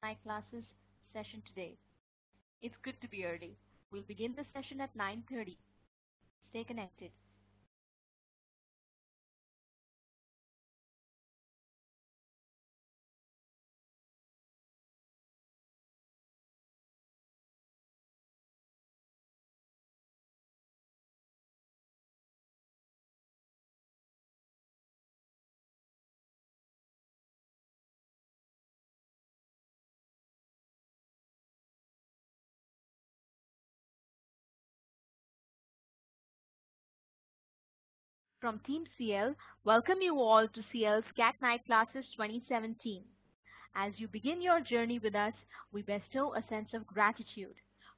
My classes session today. It's good to be early. We'll begin the session at 9:30. Stay connected. From Team CL, welcome you all to CL's CAT Night Classes 2017. As you begin your journey with us, we bestow a sense of gratitude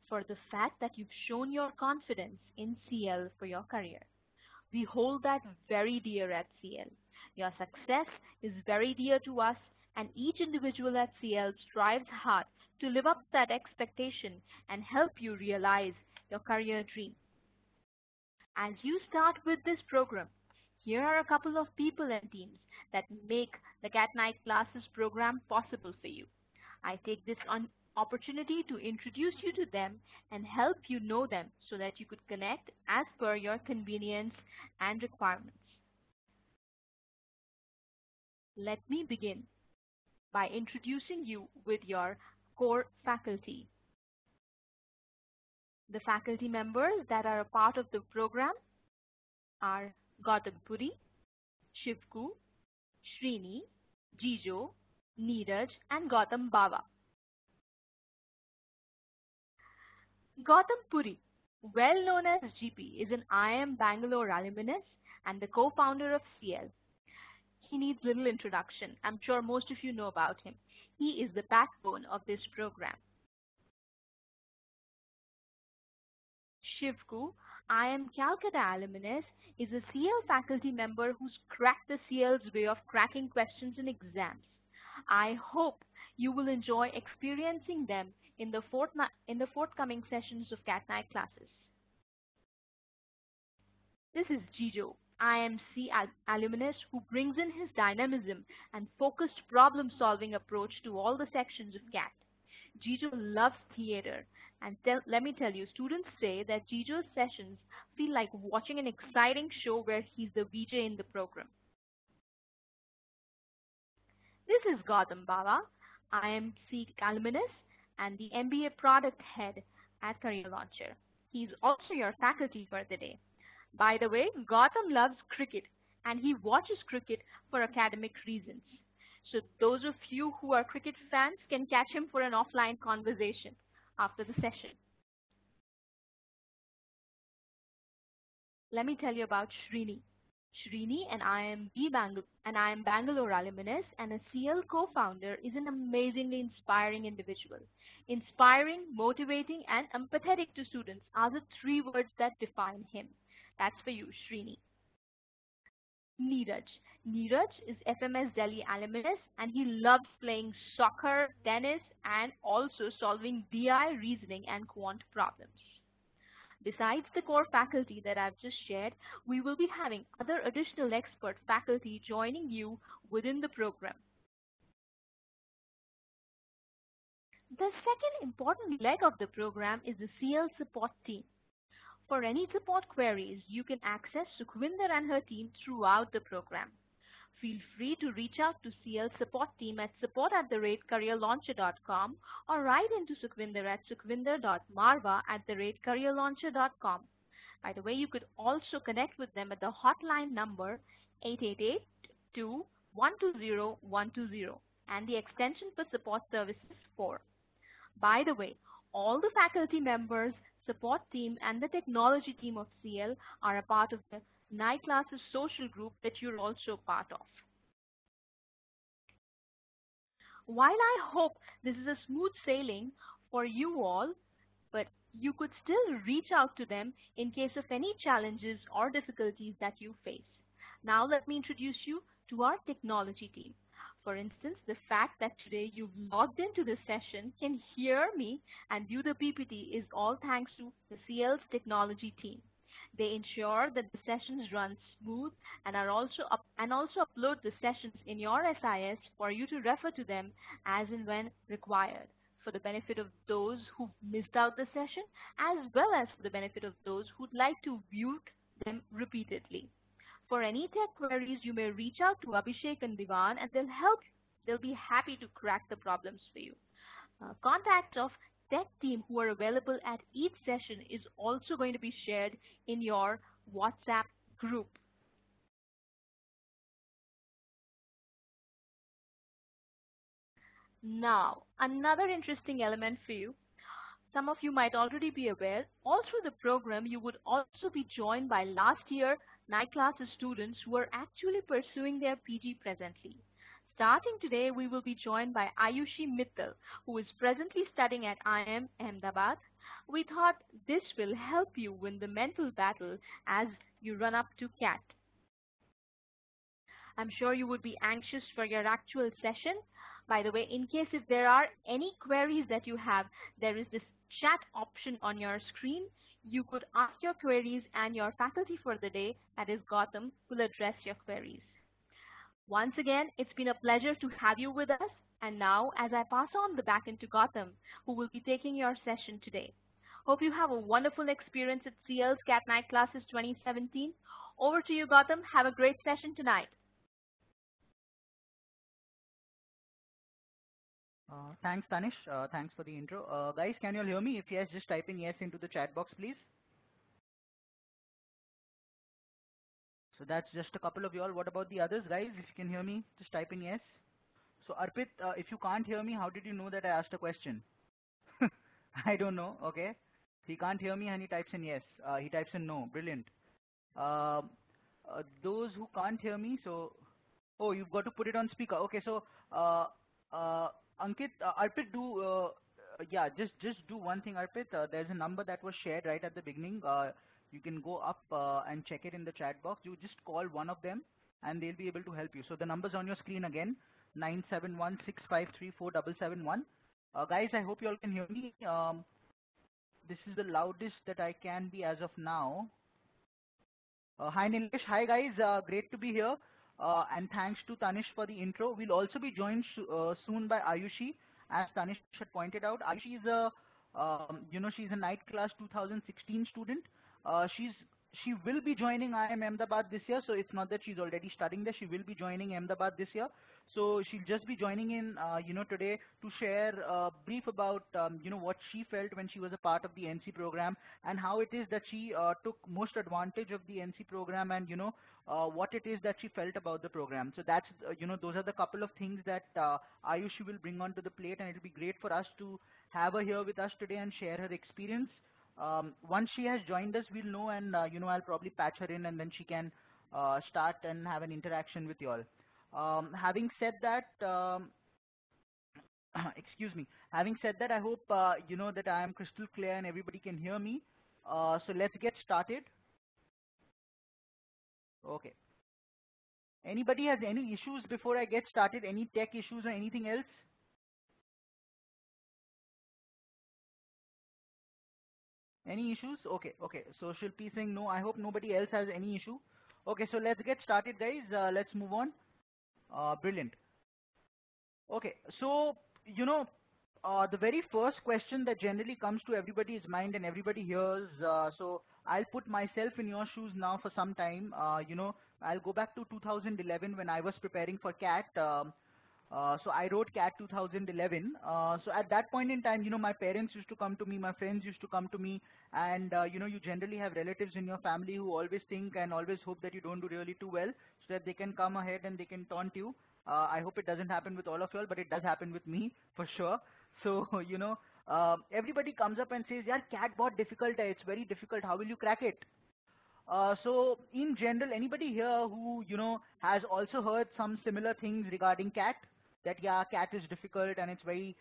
for the fact that you've shown your confidence in CL for your career. We hold that very dear at CL. Your success is very dear to us, and each individual at CL strives hard to live up to that expectation and help you realize your career dream. As you start with this program, here are a couple of people and teams that make the Cat Night Classes program possible for you. I take this opportunity to introduce you to them and help you know them so that you could connect as per your convenience and requirements. Let me begin by introducing you with your core faculty. The faculty members that are a part of the program are Gautam Puri, Shivku, Srini, Jijo, Neeraj, and Gautam Bava. Gautam Puri, well known as GP, is an IIM Bangalore alumnus and the co-founder of CL. He needs little introduction. I'm sure most of you know about him. He is the backbone of this program. Shivku, IIM Calcutta alumnus, is a CL faculty member who's cracked the CL's way of cracking questions in exams. I hope you will enjoy experiencing them in the forthcoming sessions of Cat Night classes. This is Jijo, IMC alumnus who brings in his dynamism and focused problem-solving approach to all the sections of CAT. Jijo loves theater, and let me tell you, students say that Jijo's sessions feel like watching an exciting show where he's the VJ in the program. This is Gautam Bava, IMC alumnus and the MBA product head at Career Launcher. He's also your faculty for the day. By the way, Gautam loves cricket and he watches cricket for academic reasons. So those of you who are cricket fans can catch him for an offline conversation after the session. Let me tell you about Srini. Srini, an IIM Bangalore alumnus and a CL co-founder, is an amazingly inspiring individual. Inspiring, motivating, and empathetic to students are the three words that define him. That's for you, Srini. Neeraj. Neeraj is FMS Delhi alumnus and he loves playing soccer, tennis, and also solving BI, reasoning, and quant problems. Besides the core faculty that I've just shared, we will be having other additional expert faculty joining you within the program. The second important leg of the program is the CL support team. For any support queries, you can access Sukhvinder and her team throughout the program. Feel free to reach out to CL support team at support@careerlauncher.com or write into Sukhvinder at sukhvinder.marva@careerlauncher.com. By the way, you could also connect with them at the hotline number 888-2-120-120 and the extension for support services 4. By the way, all the faculty members, support team, and the technology team of CL are a part of the Night Classes social group that you're also part of. While I hope this is a smooth sailing for you all, but you could still reach out to them in case of any challenges or difficulties that you face. Now let me introduce you to our technology team. For instance, the fact that today you've logged into this session, can hear me, and view the PPT is all thanks to the CL's technology team. They ensure that the sessions run smooth and also upload the sessions in your SIS for you to refer to them as and when required, for the benefit of those who missed out the session, as well as for the benefit of those who'd like to view them repeatedly. For any tech queries, you may reach out to Abhishek and Divan and they'll help you. They'll be happy to crack the problems for you. Contact of tech team who are available at each session is also going to be shared in your WhatsApp group. Now, another interesting element for you. Some of you might already be aware, all through the program, you would also be joined by last year night classes students who are actually pursuing their PG presently. Starting today, we will be joined by Ayushi Mittal, who is presently studying at IIM Ahmedabad. We thought this will help you win the mental battle as you run up to CAT. I'm sure you would be anxious for your actual session. By the way, in case if there are any queries that you have, there is this chat option on your screen. You could ask your queries and your faculty for the day, that is Gautam, will address your queries. Once again, it's been a pleasure to have you with us. And now, as I pass on the baton to Gautam, who will be taking your session today. Hope you have a wonderful experience at CL's Cat Night Classes 2017. Over to you, Gautam. Have a great session tonight. Thanks, Tanish. Thanks for the intro. Guys, can you all hear me? If yes, just type in yes into the chat box, please. So that's just a couple of y'all. What about the others, guys? If you can hear me, just type in yes. So Arpit, if you can't hear me, how did you know that I asked a question? I don't know. Okay. He can't hear me and he types in yes. He types in no. Brilliant. Uh, those who can't hear me, so oh, you've got to put it on speaker. Okay, so uh, uh, Ankit, Arpit, yeah, just do one thing, Arpit. There's a number that was shared right at the beginning. You can go up and check it in the chat box. You just call one of them, and they'll be able to help you. So the number's on your screen again: 97165347771. Guys, I hope you all can hear me. This is the loudest that I can be as of now. Hi Nilesh, hi guys, great to be here. And thanks to Tanish for the intro. We'll also be joined soon by Ayushi, as Tanish had pointed out. Ayushi is she's a night class 2016 student. She will be joining IIM Ahmedabad this year, so it's not that she's already studying there. She will be joining Ahmedabad this year, so she'll just be joining in, today to share brief about, what she felt when she was a part of the NC program and how it is that she took most advantage of the NC program and, what it is that she felt about the program. So that's, those are the couple of things that Ayushi will bring onto the plate, and it'll be great for us to have her here with us today and share her experience. Once she has joined us, we'll know, and I'll probably patch her in, and then she can start and have an interaction with you all. Having said that, excuse me. Having said that, I hope that I am crystal clear and everybody can hear me. So let's get started. Okay. Anybody has any issues before I get started? Any tech issues or anything else? Any issues? Okay, okay. Social peace saying no. I hope nobody else has any issue. Okay, so let's get started, guys. Let's move on. Brilliant. Okay, so the very first question that generally comes to everybody's mind and everybody hears. So I'll put myself in your shoes now for some time. I'll go back to 2011 when I was preparing for CAT. So I wrote CAT 2011. So at that point in time, my parents used to come to me, my friends used to come to me, and you generally have relatives in your family who always think and always hope that you don't do really too well, so that they can come ahead and they can taunt you. I hope it doesn't happen with all of you all, but it does happen with me for sure. So everybody comes up and says, "Yeah, CAT बहुत difficult है. It's very difficult. How will you crack it?" So in general, anybody here who, has also heard some similar things regarding CAT, that yeah, CAT is difficult and it's very,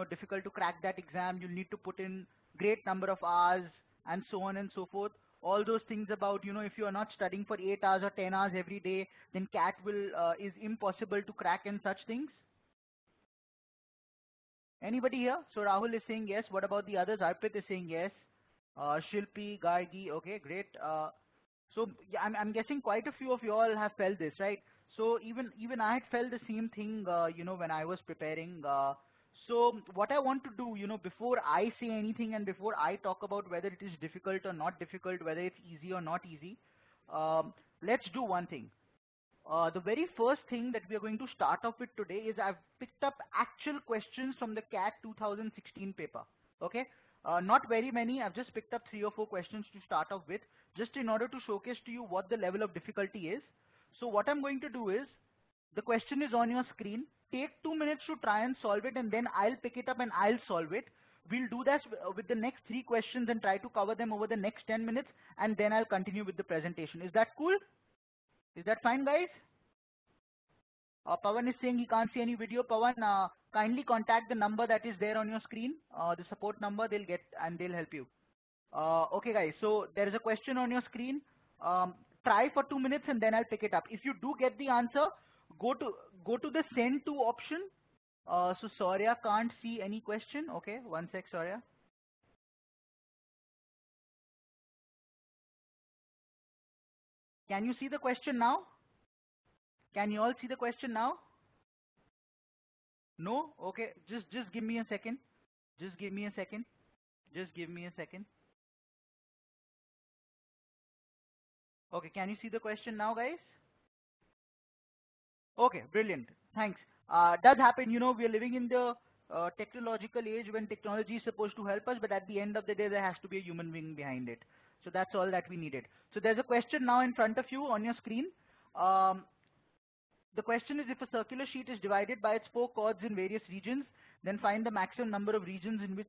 difficult to crack that exam. You'll need to put in great number of hours and so on and so forth. All those things about, if you are not studying for 8 hours or 10 hours every day, then CAT is impossible to crack and such things. Anybody here? So Rahul is saying yes. What about the others? Arpit is saying yes. Shilpi, Gargi, okay, great. So yeah, I'm guessing quite a few of you all have felt this, right? So even I had felt the same thing, when I was preparing. So what I want to do, before I say anything and before I talk about whether it is difficult or not difficult, whether it's easy or not easy, let's do one thing. The very first thing that we are going to start off with today is I've picked up actual questions from the CAT 2016 paper. Okay, not very many. I've just picked up 3 or 4 questions to start off with, just in order to showcase to you what the level of difficulty is. So what I'm going to do is, the question is on your screen. Take 2 minutes to try and solve it, and then I'll pick it up and I'll solve it. We'll do that with the next 3 questions and try to cover them over the next 10 minutes, and then I'll continue with the presentation. Is that cool? Is that fine, guys? Pawan is saying he can't see any video. Pawan, kindly contact the number that is there on your screen, the support number. They'll get and they'll help you. Okay, guys. So there is a question on your screen. Try for 2 minutes and then I'll pick it up. If you do get the answer, go to the send to option. So Saurya can't see any question. Okay, one sec, Saurya. Can you see the question now? Can you all see the question now? No? Okay, just give me a second. Just give me a second. Just give me a second. Okay, can you see the question now, guys? Okay, brilliant. Thanks. Does happen, we are living in the technological age when technology is supposed to help us, but at the end of the day, there has to be a human being behind it. So that's all that we needed. So there's a question now in front of you on your screen. Um, the question is, if a circular sheet is divided by its 4 chords in various regions, then find the maximum number of regions in which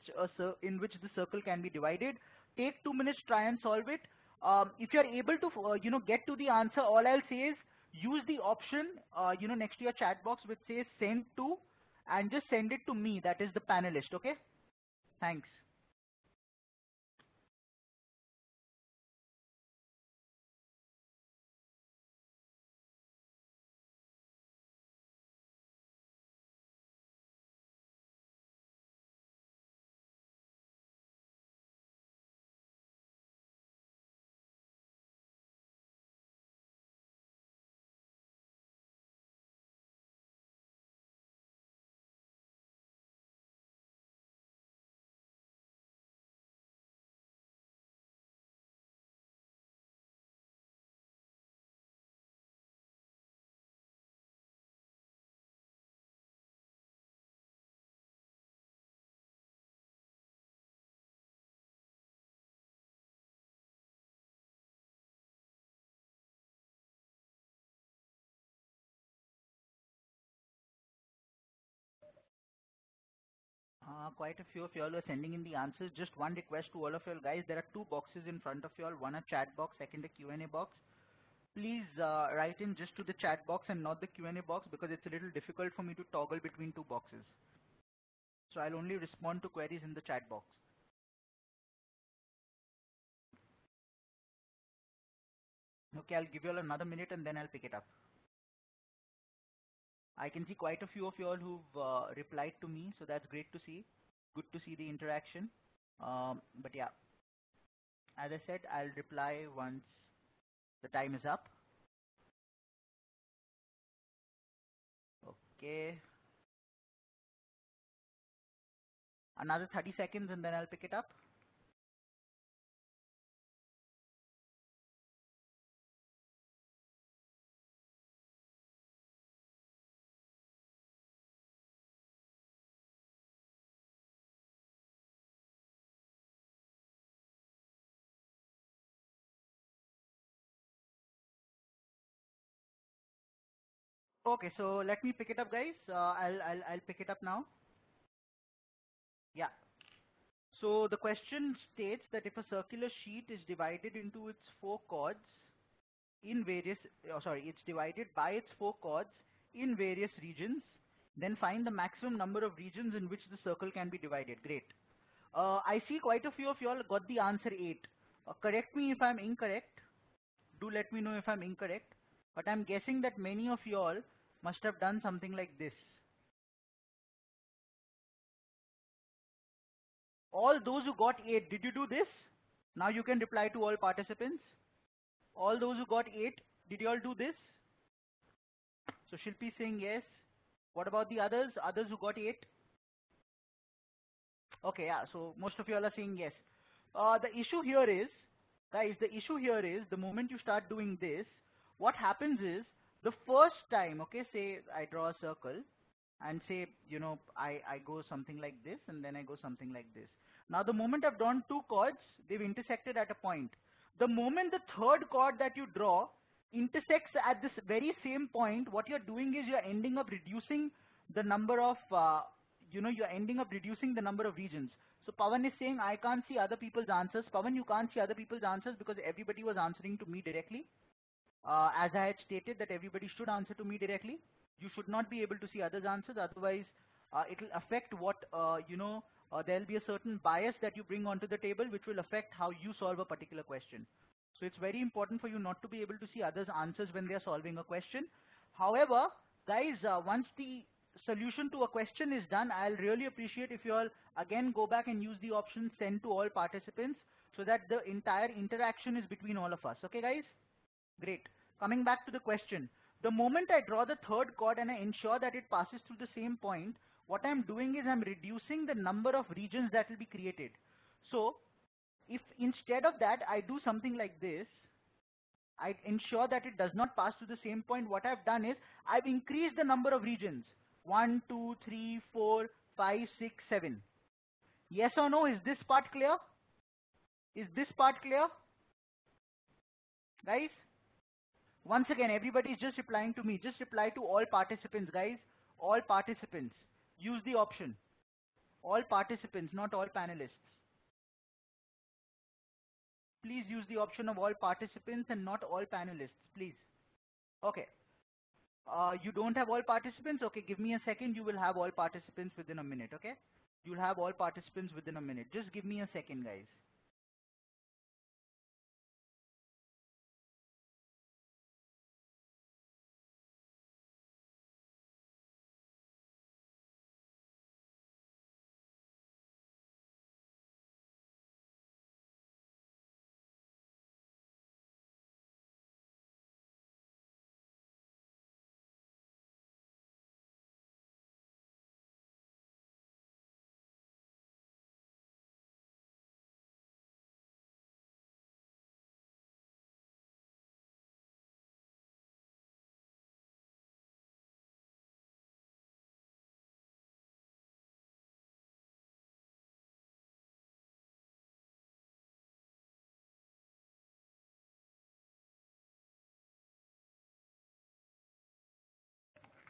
the circle can be divided. Take 2 minutes, try and solve it. If you're able to, get to the answer, all I'll say is use the option, next to your chat box which says send to, and just send it to me, that is the panelist. Okay? Thanks. Quite a few of y'all are sending in the answers. Just one request to all of y'all guys. There are 2 boxes in front of y'all. One a chat box, second a Q&A box. Please write in just to the chat box and not the Q&A box, because it's a little difficult for me to toggle between 2 boxes. So I'll only respond to queries in the chat box. Okay, I'll give you all another minute and then I'll pick it up. I can see quite a few of you all who've replied to me, so that's great to see. Good to see the interaction. But yeah, as I said, I'll reply once the time is up. Okay. Another 30 seconds and then I'll pick it up. Okay, so let me pick it up, guys. I'll pick it up now. Yeah. So the question states that if a circular sheet is divided into its 4 chords in various, it's divided by its 4 chords in various regions, then find the maximum number of regions in which the circle can be divided. Great. I see quite a few of y'all got the answer 8. Correct me if I'm incorrect. Do let me know if I'm incorrect. But I'm guessing that many of y'all must have done something like this. All those who got 8, did you do this? Now you can reply to all participants. All those who got 8, did you all do this? So Shilpi is saying yes. What about the others? Others who got 8? Okay, yeah, so most of you all are saying yes. The issue here is, guys, the issue here is the moment you start doing this, what happens is the first time, okay, say I draw a circle and say, I go something like this and then I go something like this. Now, the moment I've drawn two chords, they've intersected at a point. The moment the third chord that you draw intersects at this very same point, what you're doing is you're ending up reducing the number of, you're ending up reducing the number of regions. So Pawan is saying, I can't see other people's answers. Pawan, you can't see other people's answers because everybody was answering to me directly. As I had stated that everybody should answer to me directly. You should not be able to see others' answers, otherwise it will affect what, there will be a certain bias that you bring onto the table which will affect how you solve a particular question. So it's very important for you not to be able to see others' answers when they are solving a question. However, guys, once the solution to a question is done, I'll really appreciate if you all again go back and use the option send to all participants so that the entire interaction is between all of us. Okay, guys? Great. Coming back to the question, the moment I draw the third chord and I ensure that it passes through the same point, what I'm doing is I'm reducing the number of regions that will be created. So, if instead of that I do something like this, I ensure that it does not pass through the same point, what I've done is I've increased the number of regions. 1, 2, 3, 4, 5, 6, 7. Yes or no? Is this part clear? Is this part clear? Guys? Once again, everybody is just replying to me. Just reply to all participants, guys. All participants. Use the option. All participants, not all panelists. Please use the option of all participants and not all panelists, please. Okay. You don't have all participants? Okay, give me a second. You will have all participants within a minute, okay? You'll have all participants within a minute. Just give me a second, guys.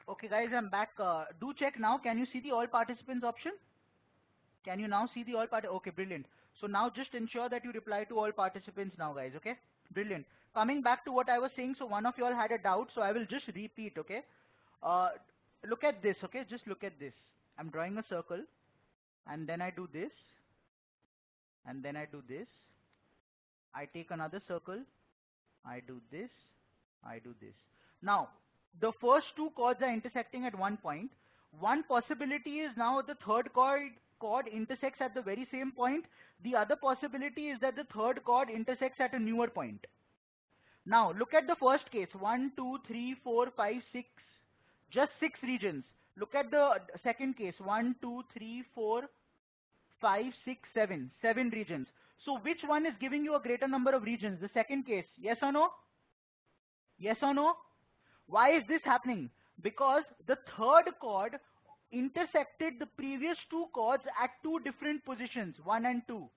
Okay, guys, I'm back. Do check now. Can you see the all participants option? Can you now see the all part? Okay, brilliant. So now just ensure that you reply to all participants now, guys, okay? Brilliant. Coming back to what I was saying, so one of you all had a doubt, so I will just repeat, okay? Uh, Look at this, okay? Just look at this. I'm drawing a circle, and then I do this, and then I do this. I take another circle, I do this, I do this. Now, the first two chords are intersecting at one point. One possibility is now the third chord intersects at the very same point. The other possibility is that the third chord intersects at a newer point. Now, look at the first case. 1, 2, 3, 4, 5, 6. Just 6 regions. Look at the second case. 1, 2, 3, 4, 5, 6, 7. 7 regions. So which one is giving you a greater number of regions? The second case. Yes or no? Yes or no? Why is this happening? Because the third chord intersected the previous two chords at two different positions, 1 and 2.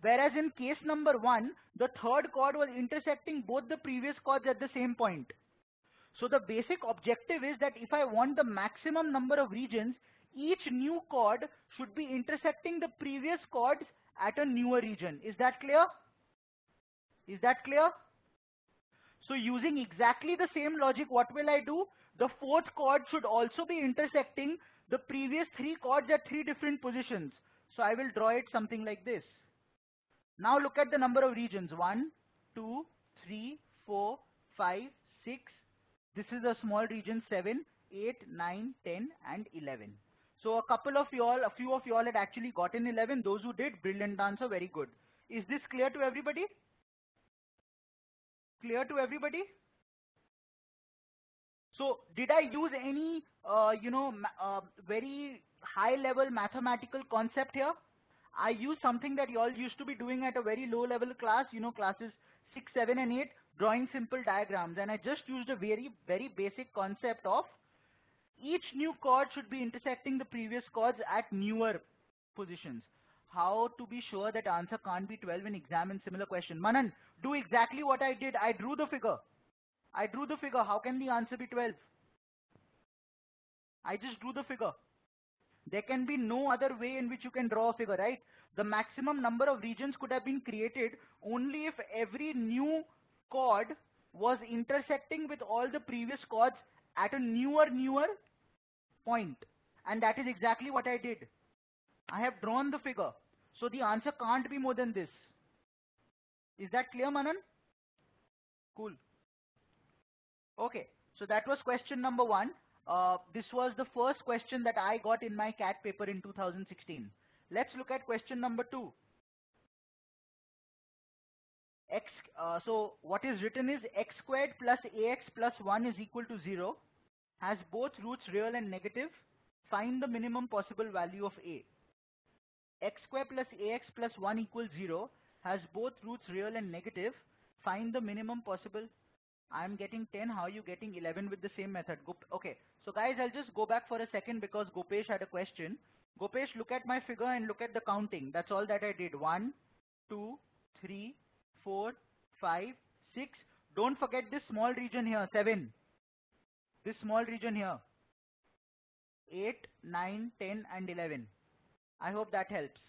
Whereas in case number 1, the third chord was intersecting both the previous chords at the same point. So the basic objective is that if I want the maximum number of regions, each new chord should be intersecting the previous chords at a newer region. Is that clear? Is that clear? So using exactly the same logic, what will I do? The fourth chord should also be intersecting the previous three chords at three different positions. So I will draw it something like this. Now look at the number of regions. 1, 2, 3, 4, 5, 6. This is a small region 7, 8, 9, 10 and 11. So a few of you all had actually gotten 11. Those who did, brilliant answer, very good. Is this clear to everybody? Clear to everybody? So did I use any, very high level mathematical concept here? I used something that you all used to be doing at a very low level class, classes 6, 7 and 8, drawing simple diagrams. And I just used a very, very basic concept of each new chord should be intersecting the previous chords at newer positions. How to be sure that answer can't be 12 in exam in similar question? Manan, do exactly what I did. I drew the figure. I drew the figure. How can the answer be 12? I just drew the figure. There can be no other way in which you can draw a figure, right? The maximum number of regions could have been created only if every new chord was intersecting with all the previous chords at a newer point. And that is exactly what I did. I have drawn the figure. So the answer can't be more than this. Is that clear, Manan? Cool. Okay, so that was question number one. This was the first question that I got in my CAT paper in 2016. Let's look at question number two. So what is written is x squared plus ax plus 1 is equal to 0, has both roots real and negative. Find the minimum possible value of a. X squared plus ax plus 1 equals 0, has both roots real and negative. Find the minimum possible. I'm getting 10. How are you getting 11 with the same method? Okay, so guys, I'll just go back for a second because Gopesh had a question. Gopesh, look at my figure and look at the counting. That's all that I did. 1, 2, 3, 4, 5, 6. Don't forget this small region here. 7. This small region here. 8, 9, 10 and 11. I hope that helps.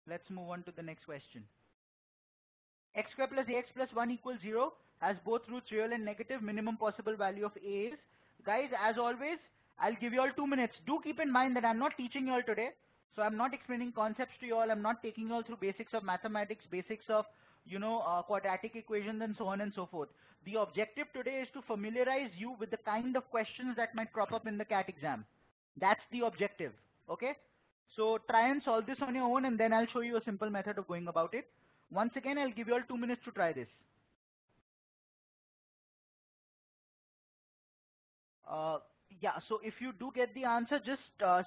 Let's move on to the next question. X square plus ax plus 1 equals 0, has both roots real and negative. Minimum possible value of a is. Guys, as always, I'll give you all 2 minutes. Do keep in mind that I'm not teaching you all today. So I'm not explaining concepts to you all. I'm not taking you all through basics of mathematics, basics of, quadratic equations and so on and so forth. The objective today is to familiarize you with the kind of questions that might crop up in the CAT exam. That's the objective. Okay? So try and solve this on your own and then I'll show you a simple method of going about it. Once again, I'll give you all 2 minutes to try this. Uh, yeah, so if you do get the answer, just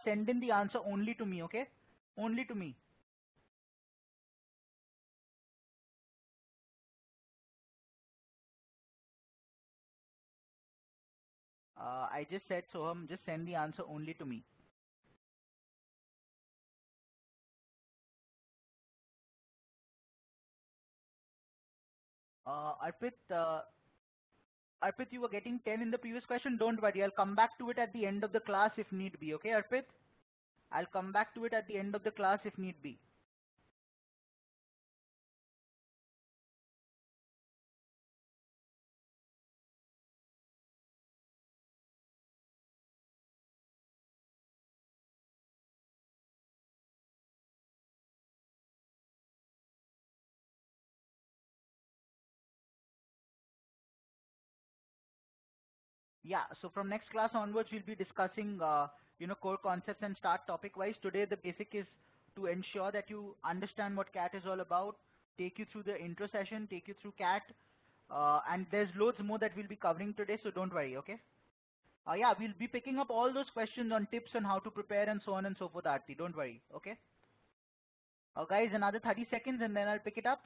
send in the answer only to me, okay? Only to me. I just said so, just send the answer only to me. Arpit, you were getting 10 in the previous question. Don't worry, I'll come back to it at the end of the class if need be, okay, Arpit? I'll come back to it at the end of the class if need be. Yeah, so from next class onwards, we'll be discussing, core concepts and start topic-wise. Today, the basic is to ensure that you understand what CAT is all about, take you through the intro session, take you through CAT, and there's loads more that we'll be covering today, so don't worry, okay? Yeah, we'll be picking up all those questions on tips on how to prepare and so on and so forth, Aarti. Don't worry, okay? Guys, another 30 seconds and then I'll pick it up.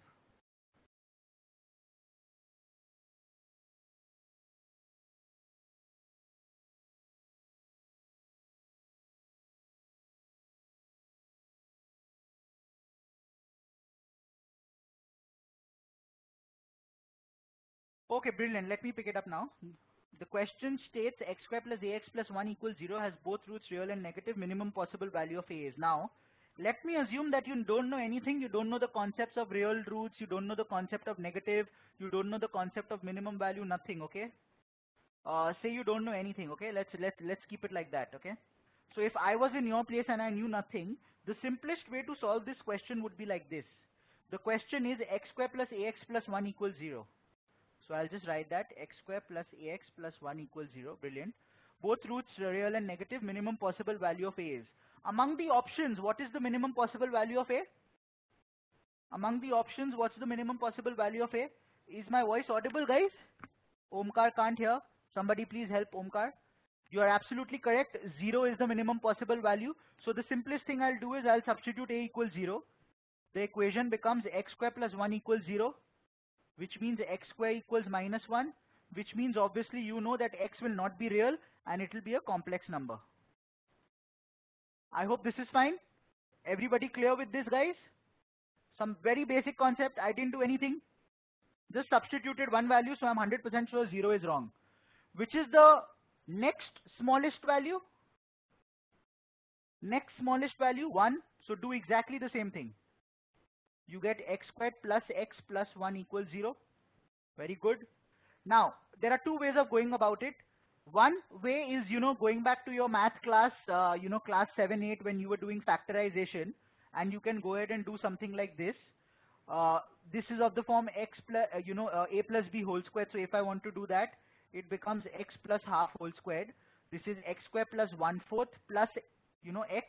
Okay, brilliant. Let me pick it up now. The question states x square plus ax plus 1 equals 0, has both roots real and negative. Minimum possible value of a is. Now, let me assume that you don't know anything. You don't know the concepts of real roots. You don't know the concept of negative. You don't know the concept of minimum value. Nothing. Okay. Say you don't know anything. Okay. Let's keep it like that. Okay. So if I was in your place and I knew nothing, the simplest way to solve this question would be like this. The question is x square plus ax plus 1 equals 0. So I'll just write that x square plus ax plus 1 equals 0. Brilliant. Both roots real and negative. Minimum possible value of a is. Among the options, what is the minimum possible value of a? Among the options, what's the minimum possible value of A? Is my voice audible, guys? Omkar can't hear. Somebody please help Omkar. You are absolutely correct. 0 is the minimum possible value. So the simplest thing I'll do is I'll substitute A equals 0. The equation becomes x square plus 1 equals 0, which means x square equals minus 1, which means obviously you know that x will not be real and it will be a complex number. I hope this is fine. Everybody clear with this, guys? Some very basic concept. I didn't do anything. Just substituted one value, so I'm 100% sure 0 is wrong. Which is the next smallest value? Next smallest value, 1. So do exactly the same thing. You get x squared plus x plus 1 equals 0. Very good. Now, there are two ways of going about it. One way is, going back to your math class, class 7, 8 when you were doing factorization, and you can go ahead and do something like this. This is of the form x plus, a plus b whole squared. So if I want to do that, it becomes x plus half whole squared. This is x squared plus 1/4 plus, x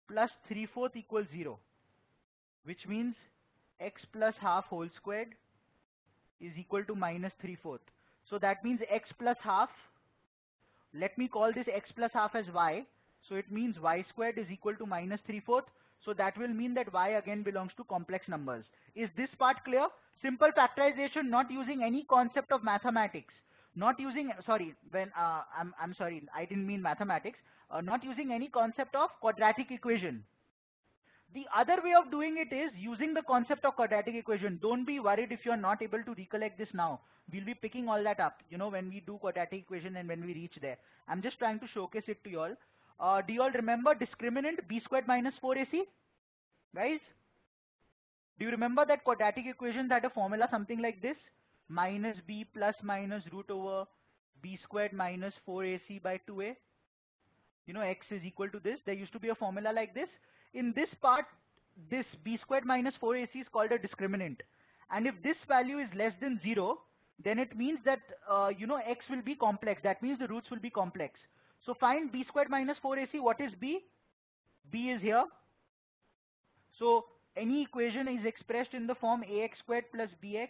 plus 3/4 equals 0, which means x plus half whole squared is equal to minus 3/4. So that means x plus half, let me call this x plus half as y. So it means y squared is equal to minus 3/4. So that will mean that y again belongs to complex numbers. Is this part clear? Simple factorization, not using any concept of mathematics. Not using, sorry, I'm sorry, I didn't mean mathematics. Not using any concept of quadratic equation. The other way of doing it is using the concept of quadratic equation. Don't be worried if you're not able to recollect this now. We'll be picking all that up, when we do quadratic equation and when we reach there. I'm just trying to showcase it to you all. Do you all remember discriminant b squared minus 4ac? Guys, do you remember that quadratic equation had a formula something like this? Minus b plus minus root over b squared minus 4ac by 2a. X is equal to this. There used to be a formula like this. In this part, this b squared minus 4ac is called a discriminant. And if this value is less than 0, then it means that, x will be complex. That means the roots will be complex. So find b squared minus 4ac. What is b? B is here. So any equation is expressed in the form ax squared plus bx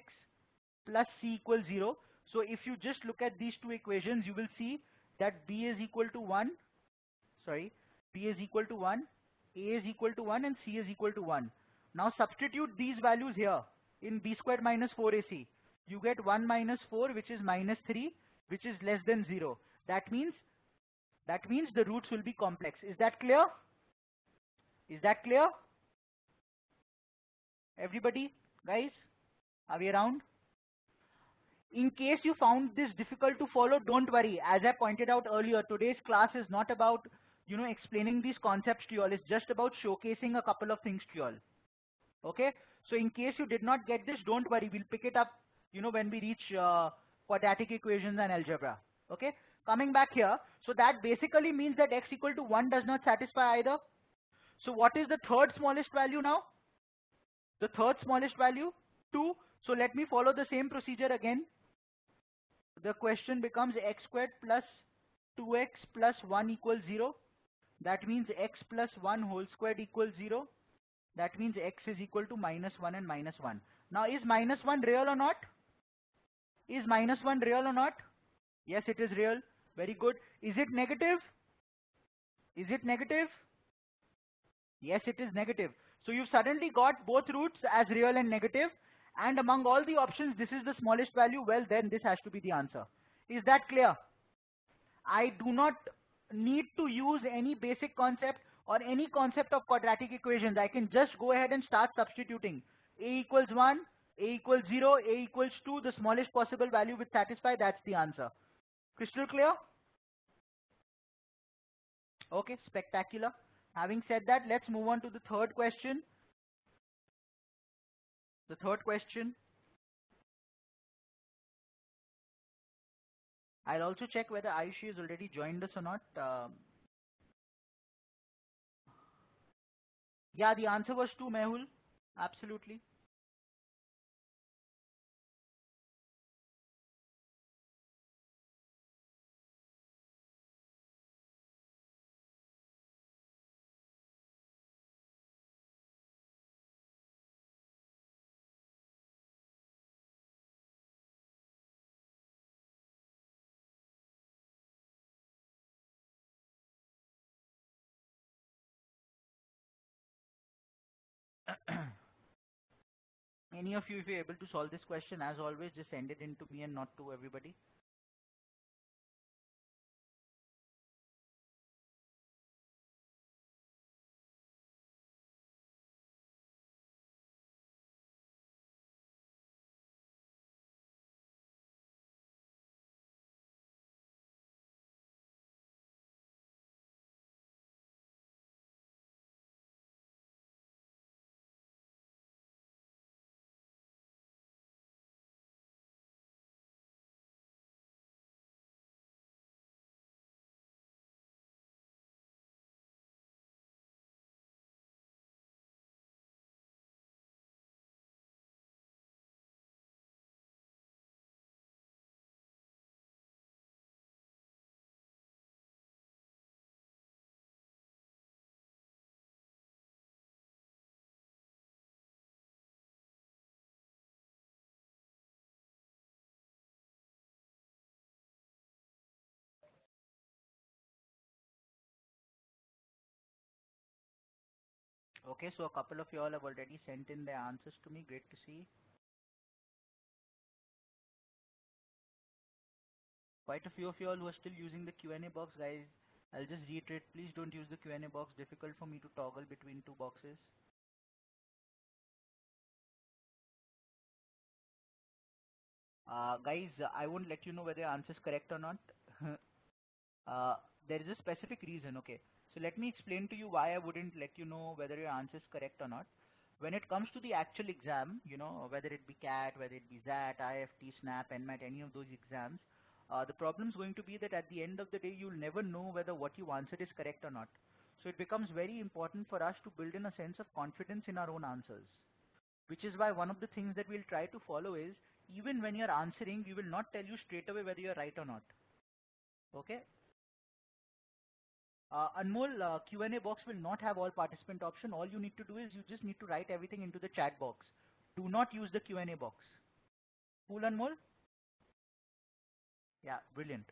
plus c equals 0. So if you just look at these two equations, you will see that b is equal to 1. Sorry, b is equal to 1, a is equal to 1, and c is equal to 1. Now substitute these values here in b squared minus 4ac. You get 1 minus 4, which is minus 3, which is less than 0. That means the roots will be complex. Is that clear? Is that clear? Everybody, guys, are we around? In case you found this difficult to follow, don't worry. As I pointed out earlier, today's class is not about, explaining these concepts to you all. It's just about showcasing a couple of things to you all. Okay? So in case you did not get this, don't worry. We'll pick it up, when we reach quadratic equations and algebra. Okay? Coming back here, so that basically means that x equal to 1 does not satisfy either. So what is the third smallest value now? The third smallest value, 2. So let me follow the same procedure again. The question becomes x squared plus 2x plus 1 equals 0. That means x plus 1 whole squared equals 0. That means x is equal to minus 1 and minus 1. Now is minus 1 real or not? Is minus 1 real or not? Yes, it is real. Very good. Is it negative? Is it negative? Yes, it is negative. So you've suddenly got both roots as real and negative. And among all the options, this is the smallest value. Well, then this has to be the answer. Is that clear? I do not need to use any basic concept or any concept of quadratic equations. I can just go ahead and start substituting. A equals 1, A equals 0, A equals 2, the smallest possible value which satisfy, that's the answer. Crystal clear? Okay, spectacular. Having said that, let's move on to the third question. The third question. I'll also check whether Ayushi has already joined us or not. Yeah, the answer was 2, Mehul. Absolutely. Any of you, if you're able to solve this question, as always, just send it in to me and not to everybody. Okay, so a couple of you all have already sent in their answers to me. Great to see. Quite a few of you all who are still using the Q&A box, guys. I'll just reiterate, please don't use the Q&A box. Difficult for me to toggle between two boxes. Guys, I won't let you know whether your answer is correct or not. uh, there is a specific reason, okay? So let me explain to you why I wouldn't let you know whether your answer is correct or not. When it comes to the actual exam, you know, whether it be CAT, whether it be ZAT, IFT, SNAP, NMAT, any of those exams, the problem is going to be that at the end of the day, you'll never know whether what you answered is correct or not. So it becomes very important for us to build in a sense of confidence in our own answers. Which is why one of the things that we'll try to follow is, even when you're answering, we will not tell you straight away whether you're right or not. Okay? Anmol, Q&A box will not have all participant option. All you need to do is you just need to write everything into the chat box. Do not use the Q&A box. Cool, Anmol? Yeah, brilliant.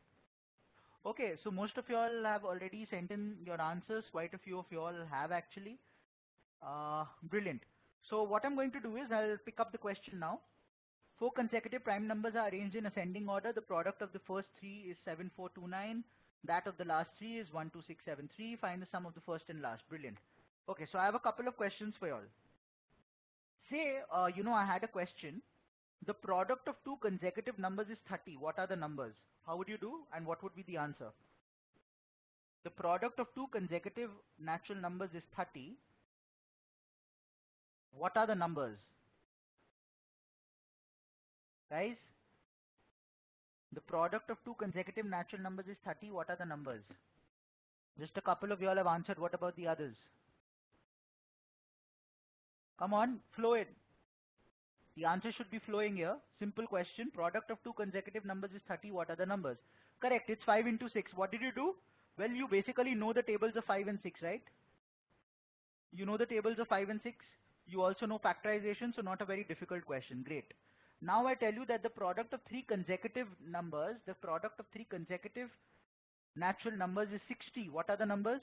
Okay, so most of you all have already sent in your answers. Quite a few of you all have actually. Brilliant. So what I'm going to do is I'll pick up the question now. Four consecutive prime numbers are arranged in ascending order. The product of the first three is 7429. That of the last three is 12673. Find the sum of the first and last. Brilliant. Okay, so I have a couple of questions for you all. Say, I had a question. The product of two consecutive numbers is 30. What are the numbers? How would you do and what would be the answer? The product of two consecutive natural numbers is 30. What are the numbers? Guys, the product of two consecutive natural numbers is 30. What are the numbers? Just a couple of y'all have answered. What about the others? Come on, flow it. The answer should be flowing here. Simple question. Product of two consecutive numbers is 30. What are the numbers? Correct. It's 5 into 6. What did you do? Well, you basically know the tables of 5 and 6, right? You know the tables of 5 and 6. You also know factorization, so not a very difficult question. Great. Now I tell you that the product of three consecutive numbers, the product of three consecutive natural numbers is 60. What are the numbers?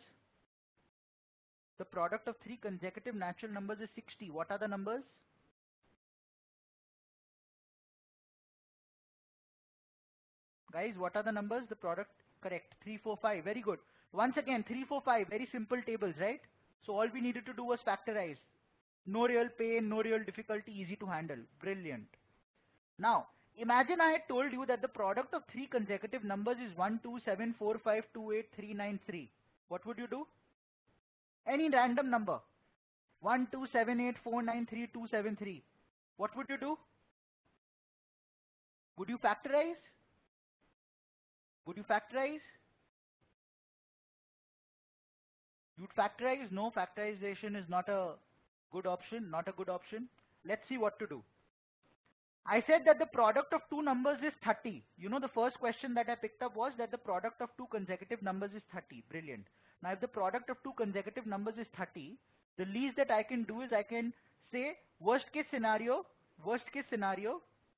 The product of three consecutive natural numbers is 60. What are the numbers? Guys, what are the numbers? The product, correct. 3, 4, 5. Very good. Once again, 3, 4, 5. Very simple tables, right? So all we needed to do was factorize. No real pain, no real difficulty, easy to handle. Brilliant. Now, imagine I had told you that the product of three consecutive numbers is 1, 2, 7, 4, 5, 2, 8, 3, 9, 3. What would you do? Any random number. 1, 2, 7, 8, 4, 9, 3, 2, 7, 3. What would you do? Would you factorize? Would you factorize? You'd factorize? No, factorization is not a good option. Not a good option. Let's see what to do. I said that the product of two numbers is 30. You know, the first question that I picked up was that the product of two consecutive numbers is 30. Brilliant. Now, if the product of two consecutive numbers is 30, the least that I can do is I can say worst case scenario,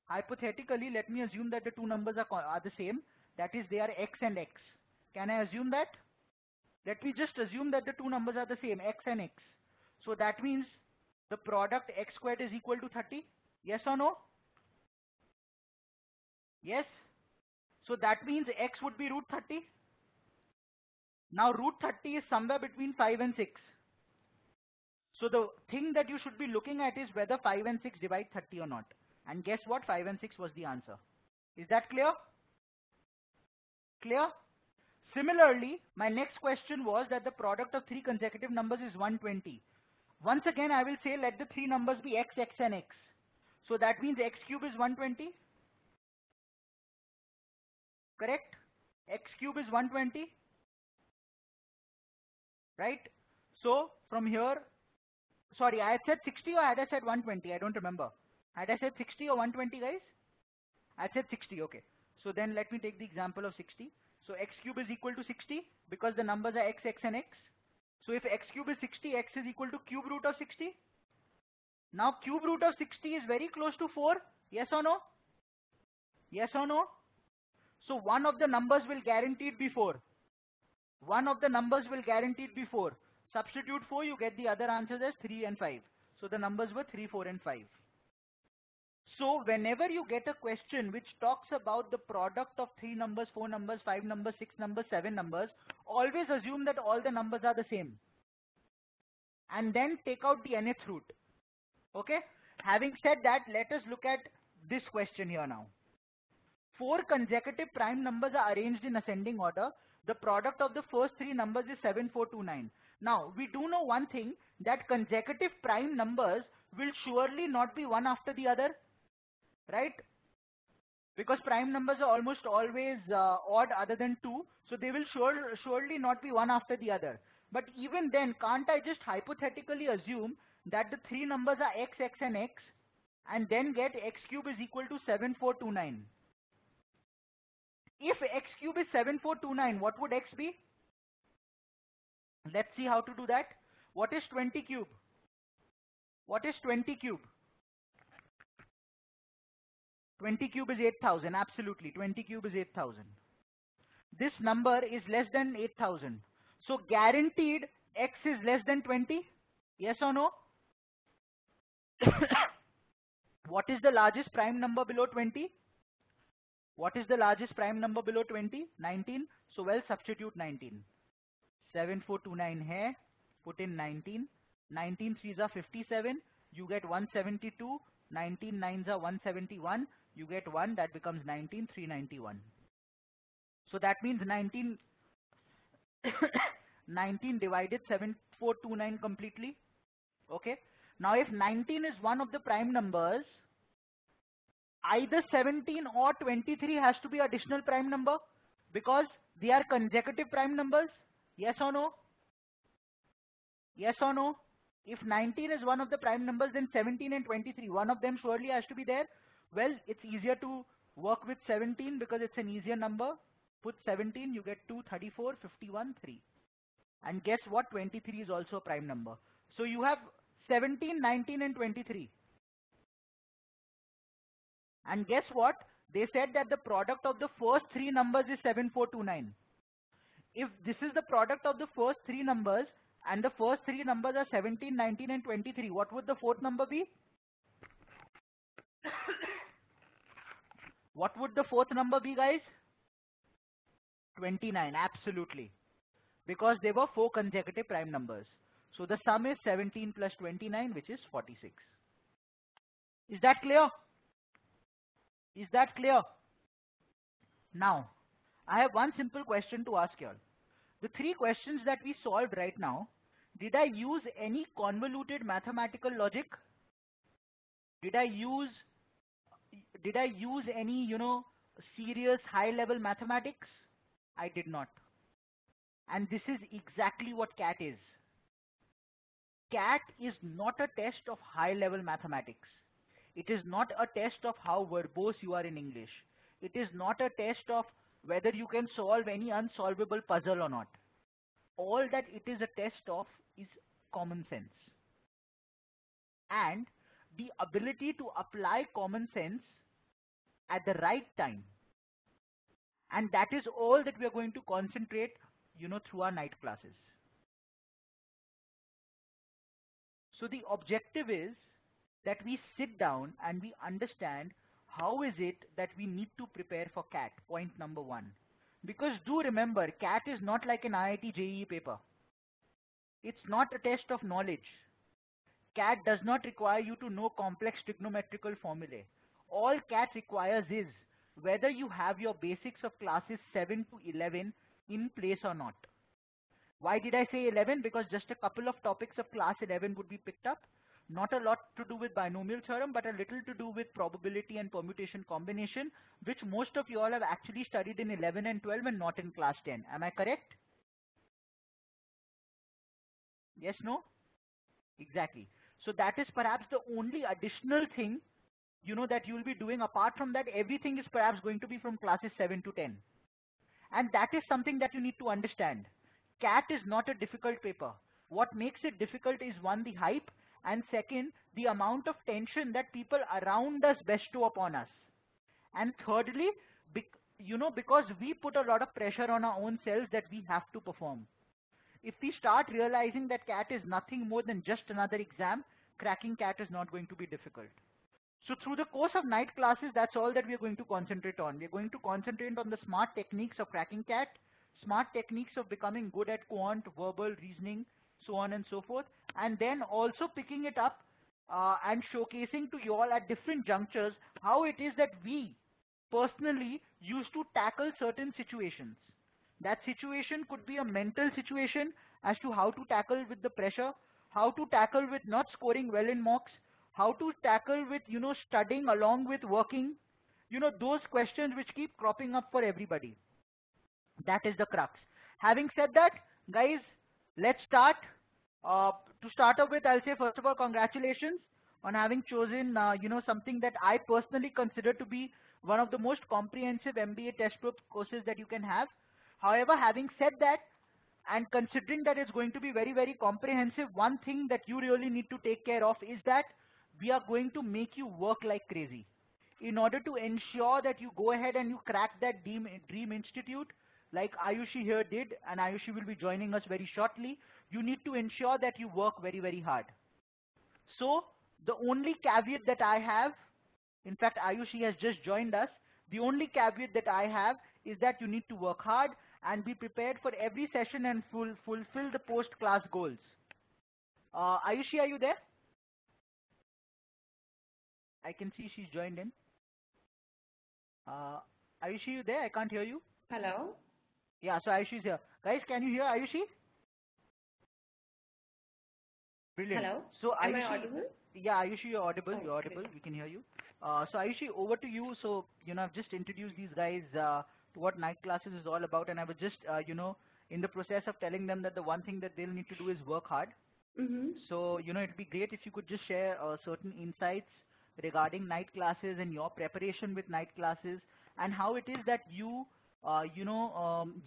hypothetically, let me assume that the two numbers are the same. That is, they are x and x. Can I assume that? Let me just assume that the two numbers are the same, x and x. So that means the product x squared is equal to 30. Yes or no? Yes? So that means x would be root 30. Now root 30 is somewhere between 5 and 6. So the thing that you should be looking at is whether 5 and 6 divide 30 or not. And guess what? 5 and 6 was the answer. Is that clear? Clear? Similarly, my next question was that the product of three consecutive numbers is 120. Once again, I will say let the three numbers be x, x and x. So that means x cube is 120. Correct? X cube is 120. Right? So from here, sorry, I had said 60 or had I said 120? I don't remember. Had I said 60 or 120, guys? I said 60, okay. So then let me take the example of 60. So x cube is equal to 60 because the numbers are x, x and x. So if x cube is 60, x is equal to cube root of 60. Now cube root of 60 is very close to 4. Yes or no? Yes or no? So one of the numbers will guaranteed be 4. One of the numbers will guaranteed be 4. Substitute 4, you get the other answers as 3 and 5. So the numbers were 3, 4 and 5. So whenever you get a question which talks about the product of 3 numbers, 4 numbers, 5 numbers, 6 numbers, 7 numbers, always assume that all the numbers are the same. And then take out the nth root. Okay? Having said that, let us look at this question here now. 4 consecutive prime numbers are arranged in ascending order. The product of the first 3 numbers is 7429. Now, we do know one thing, that consecutive prime numbers will surely not be one after the other, right? Because prime numbers are almost always odd other than 2, so they will surely not be one after the other. But even then, can't I just hypothetically assume that the 3 numbers are x, x and x, and then get x cube is equal to 7429? If x cube is 7429, what would x be? Let's see how to do that. What is 20 cube? What is 20 cube? 20 cube is 8000, absolutely. 20 cube is 8000. This number is less than 8000. So guaranteed x is less than 20? Yes or no? What is the largest prime number below 20? What is the largest prime number below 20? 19. So well, substitute 19. 7429 hai, put in 19. 19 threes are 57. You get 172. 19 nines are 171. You get 1. That becomes 19. 391. So that means 19 19 divided 7429 completely. Okay. Now if 19 is one of the prime numbers, either 17 or 23 has to be additional prime number because they are consecutive prime numbers. Yes or no? Yes or no? If 19 is one of the prime numbers, then 17 and 23, one of them surely has to be there. Well, it's easier to work with 17 because it's an easier number. Put 17, you get 2, 34, 51, 3. And guess what? 23 is also a prime number. So you have 17, 19 and 23. And guess what? They said that the product of the first 3 numbers is 7429. If this is the product of the first 3 numbers and the first 3 numbers are 17, 19 and 23, what would the fourth number be? What would the fourth number be, guys? 29, absolutely. Because there were 4 consecutive prime numbers. So the sum is 17 plus 29, which is 46. Is that clear? Is that clear? Now, I have one simple question to ask you all. The 3 questions that we solved right now, did I use any convoluted mathematical logic? Did I use any, serious high level mathematics? I did not. And this is exactly what CAT is. CAT is not a test of high level mathematics. It is not a test of how verbose you are in English. It is not a test of whether you can solve any unsolvable puzzle or not. All that it is a test of is common sense. And the ability to apply common sense at the right time. And that is all that we are going to concentrate, through our night classes. So the objective is that we sit down and we understand how is it that we need to prepare for CAT, point number one. Because do remember, CAT is not like an IIT JEE paper. It's not a test of knowledge. CAT does not require you to know complex trigonometrical formulae. All CAT requires is whether you have your basics of classes 7 to 11 in place or not. Why did I say 11? Because just a couple of topics of class 11 would be picked up. Not a lot to do with binomial theorem, but a little to do with probability and permutation combination, which most of you all have actually studied in 11 and 12 and not in class 10. Am I correct? Yes, no? Exactly. So that is perhaps the only additional thing, that you will be doing. Apart from that, everything is perhaps going to be from classes 7 to 10. And that is something that you need to understand. CAT is not a difficult paper. What makes it difficult is one, the hype, and second, the amount of tension that people around us bestow upon us. And thirdly, because we put a lot of pressure on our own selves that we have to perform. If we start realizing that CAT is nothing more than just another exam, cracking CAT is not going to be difficult. So through the course of night classes, that's all that we're going to concentrate on. We're going to concentrate on the smart techniques of cracking CAT, smart techniques of becoming good at quant, verbal, reasoning, so on and so forth, and then also picking it up and showcasing to you all at different junctures how it is that we personally used to tackle certain situations. That situation could be a mental situation as to how to tackle with the pressure, how to tackle with not scoring well in mocks, how to tackle with, studying along with working, those questions which keep cropping up for everybody. That is the crux. Having said that, guys, let's start. To start off with, I'll say first of all, congratulations on having chosen, something that I personally consider to be one of the most comprehensive MBA test prep courses that you can have. However, having said that, and considering that it's going to be very, very comprehensive, one thing that you really need to take care of is that we are going to make you work like crazy. In order to ensure that you go ahead and you crack that dream institute, like Ayushi here did, and Ayushi will be joining us very shortly, you need to ensure that you work very, very hard. So, the only caveat that I have, in fact, Ayushi has just joined us, the only caveat that I have is that you need to work hard and be prepared for every session and fulfill the post-class goals. Ayushi, are you there? I can see she's joined in. Ayushi, you there? I can't hear you. Hello? Yeah, so Ayushi is here. Guys, can you hear Ayushi? Brilliant. Hello? So Am I Ayushi, audible? yeah, Ayushi, you're audible. Oh, You're audible. great. We can hear you. So Ayushi, over to you. So I've just introduced these guys to what night classes is all about, and I was just in the process of telling them that the one thing that they'll need to do is work hard. Mm-hmm. So it'd be great if you could just share certain insights regarding night classes and your preparation with night classes, and how it is that you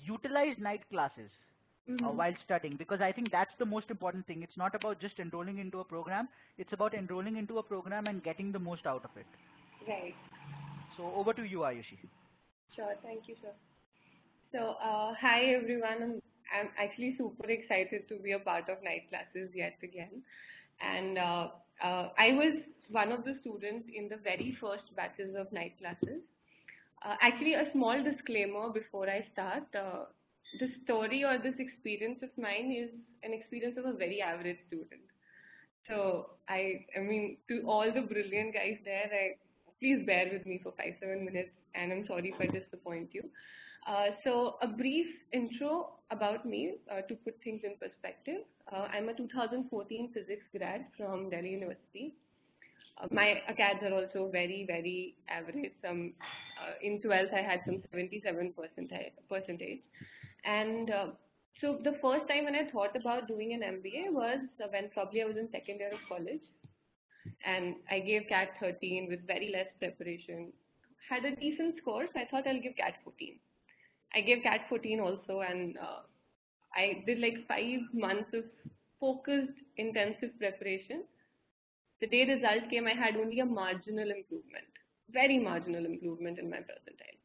utilize night classes Mm-hmm. while studying, because I think that's the most important thing. It's not about just enrolling into a program, it's about enrolling into a program and getting the most out of it. Right. So over to you, Ayushi. Sure. Thank you, sir. So, hi everyone. I'm actually super excited to be a part of night classes yet again. And I was one of the students in the very first batches of night classes. Actually, a small disclaimer before I start. The story or this experience of mine is an experience of a very average student. So I mean, to all the brilliant guys there, please bear with me for 5-7 minutes, and I'm sorry if I disappoint you. So a brief intro about me to put things in perspective. I'm a 2014 physics grad from Delhi University. My ACADs are also very, very average. Some in 12th I had some 77 percentage, and so the first time when I thought about doing an MBA was when probably I was in second year of college, and I gave CAT'13 with very less preparation. Had a decent score, so I thought I'll give CAT'14. I gave CAT'14 also, and I did like 5 months of focused, intensive preparation. The day result came, I had only a marginal improvement, very marginal improvement in my percentile.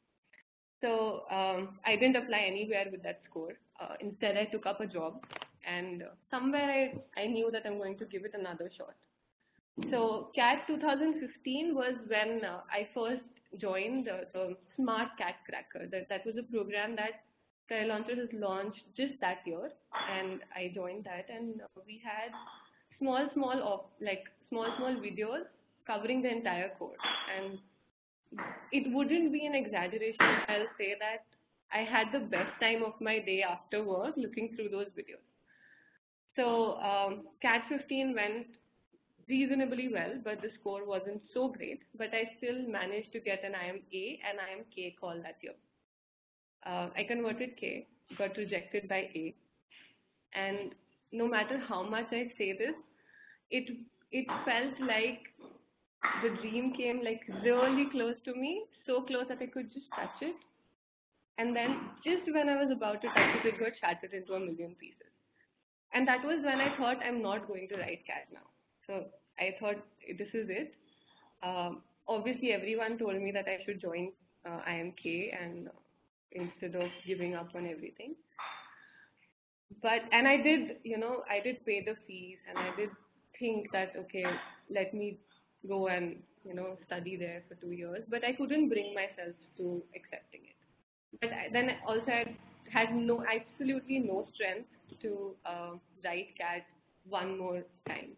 So I didn't apply anywhere with that score. Instead, I took up a job, and somewhere I knew that I'm going to give it another shot. So CAT 2015 was when I first joined the Smart CAT Cracker. That was a program that Career Launcher has launched just that year, and I joined that. And we had small videos covering the entire course. And it wouldn't be an exaggeration if I'll say that I had the best time of my day after work looking through those videos. So CAT 15 went reasonably well, but the score wasn't so great. But I still managed to get an IIM A and IIM K call that year. I converted K, got rejected by A, and no matter how much I say this, it it felt like the dream came like really close to me, so close that I could just touch it. And then just when I was about to touch it, it got shattered into a million pieces. And that was when I thought I'm not going to write CAT now. So I thought this is it. Obviously, everyone told me that I should join IMK and instead of giving up on everything. And I did, I did pay the fees and I did think that, okay, let me go and, study there for 2 years. But I couldn't bring myself to accepting it. But then also I had absolutely no strength to write CAT one more time.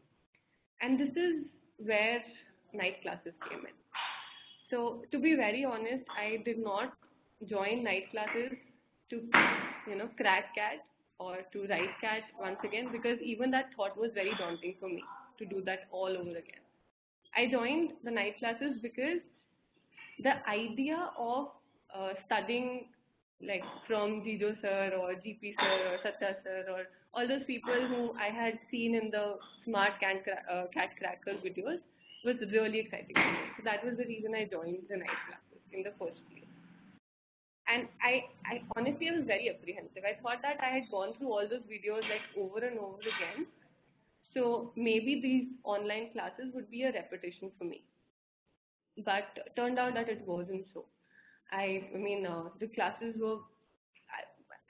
And this is where night classes came in. So to be very honest, I did not join night classes to, crack CAT or to write CAT once again, because even that thought was very daunting for me to do that all over again. I joined the night classes because the idea of studying like from Jijo sir or GP sir or Satya sir or all those people who I had seen in the Smart Cat Cracker videos was really exciting to me. So that was the reason I joined the night classes in the first place. And I honestly was very apprehensive. I thought that I had gone through all those videos like over and over again. So maybe these online classes would be a repetition for me. But turned out that it wasn't so. I mean, the classes were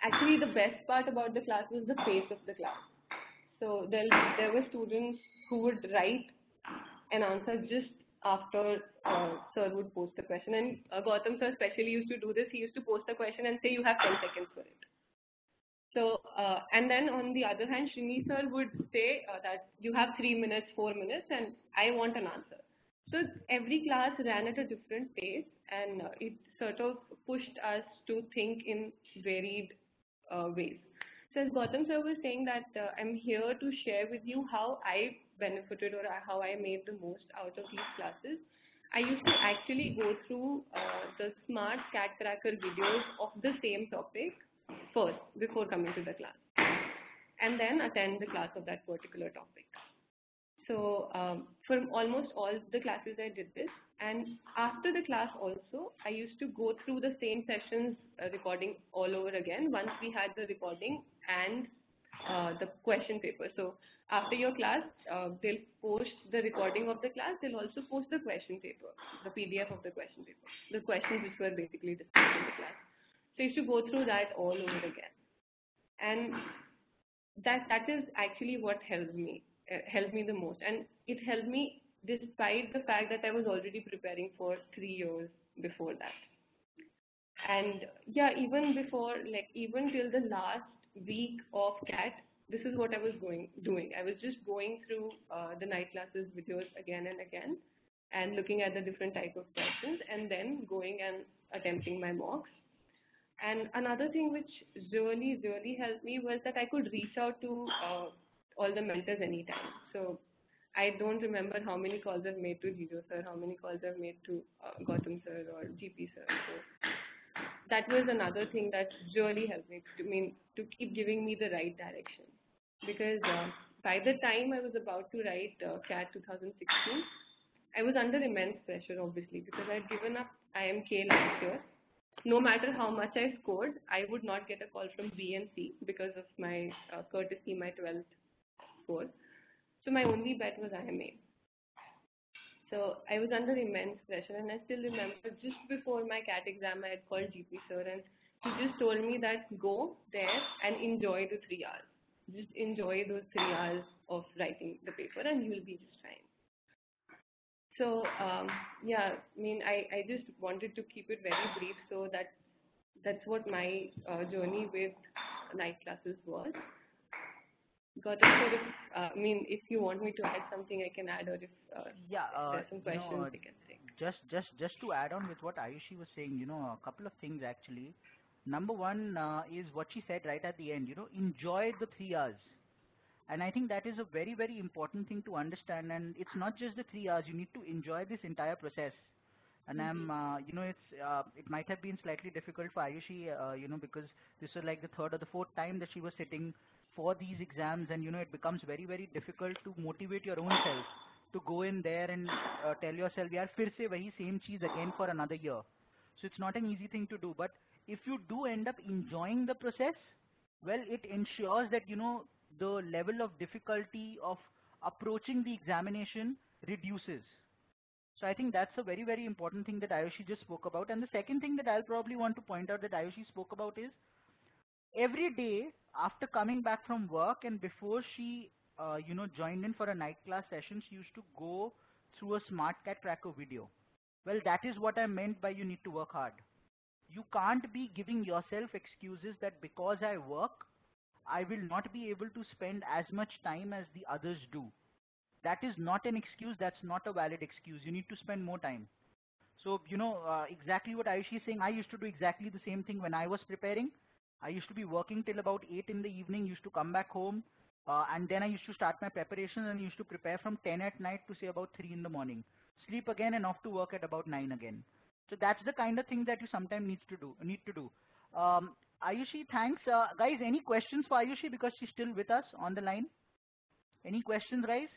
actually the best part about the class was the pace of the class. So there were students who would write an answer just after sir would post the question. And Gautam sir especially used to do this. He used to post the question and say you have 10 seconds for it. So, and then on the other hand, Srini sir would say that you have 3 minutes, 4 minutes, and I want an answer. So every class ran at a different pace, and it sort of pushed us to think in varied ways. So as Gautam sir was saying that I'm here to share with you how I benefited or how I made the most out of these classes. I used to actually go through the Smart Cat Cracker videos of the same topic first before coming to the class, and then attend the class of that particular topic. So for almost all the classes I did this, and after the class also I used to go through the same sessions recording all over again once we had the recording and the question paper. So after your class, they'll post the recording of the class. They'll also post the question paper, the PDF of the question paper, the questions which were basically discussed in the class. So I used to go through that all over again, and that is actually what helped me the most, and it helped me despite the fact that I was already preparing for 3 years before that. And yeah, even before, like even till the last week of CAT, this is what I was doing. I was just going through the night classes videos again and again, and looking at the different type of questions, and then going and attempting my mocks. And another thing which really helped me was that I could reach out to all the mentors anytime. So I don't remember how many calls I've made to Jijo sir, how many calls I've made to Gautam sir or GP sir. So that was another thing that really helped me to keep giving me the right direction. Because by the time I was about to write CAT 2016, I was under immense pressure, obviously, because I'd given up IMK last year. No matter how much I scored, I would not get a call from B and C because of my courtesy, my 12th score. So my only bet was IMA. So I was under immense pressure, and I still remember just before my CAT exam, I had called GP sir, and he just told me that go there and enjoy the 3 hours. Just enjoy those 3 hours of writing the paper, and you'll be just fine. Yeah, I mean, I just wanted to keep it very brief, so that's what my journey with night classes was. Got it. So I mean, if you want me to add something, I can add, or if Yeah, there's some questions, we can take. just to add on with what Ayushi was saying, a couple of things actually. Number one is what she said right at the end. Enjoy the 3 hours. And I think that is a very, very important thing to understand. And it's not just the 3 hours. You need to enjoy this entire process. And Mm-hmm. it might have been slightly difficult for Ayushi, because this was like the third or the fourth time that she was sitting for these exams, and it becomes very, very difficult to motivate your own self to go in there and tell yourself, "यार फिर से वही same cheese again for another year." So it's not an easy thing to do. But if you do end up enjoying the process, well, it ensures that the level of difficulty of approaching the examination reduces. So I think that's a very, very important thing that Ayushi just spoke about. And the second thing that I'll probably want to point out that Ayushi spoke about is every day after coming back from work and before she, joined in for a night class session, she used to go through a smart cat tracker video. Well, that is what I meant by you need to work hard. You can't be giving yourself excuses that because I work, I will not be able to spend as much time as the others do. That is not an excuse. That's not a valid excuse. You need to spend more time. So, exactly what Ayushi is saying, I used to do exactly the same thing when I was preparing. I used to be working till about 8 in the evening, used to come back home, and then I used to start my preparations and used to prepare from 10 at night to say about 3 in the morning. Sleep again and off to work at about 9 again. So that's the kind of thing that you sometimes need to do. Ayushi, thanks. Guys, any questions for Ayushi because she's still with us on the line? Any questions, guys?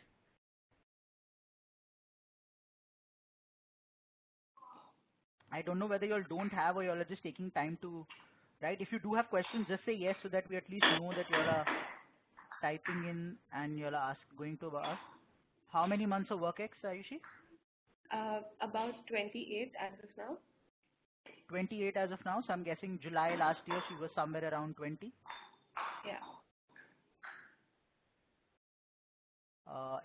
I don't know whether you all don't have or you all are just taking time to, right? If you do have questions, just say yes so that we at least know that you all are typing in and you all are going to ask. How many months of work ex, Ayushi? About 28 as of now. 28 as of now. So I'm guessing July last year she was somewhere around 20. Yeah.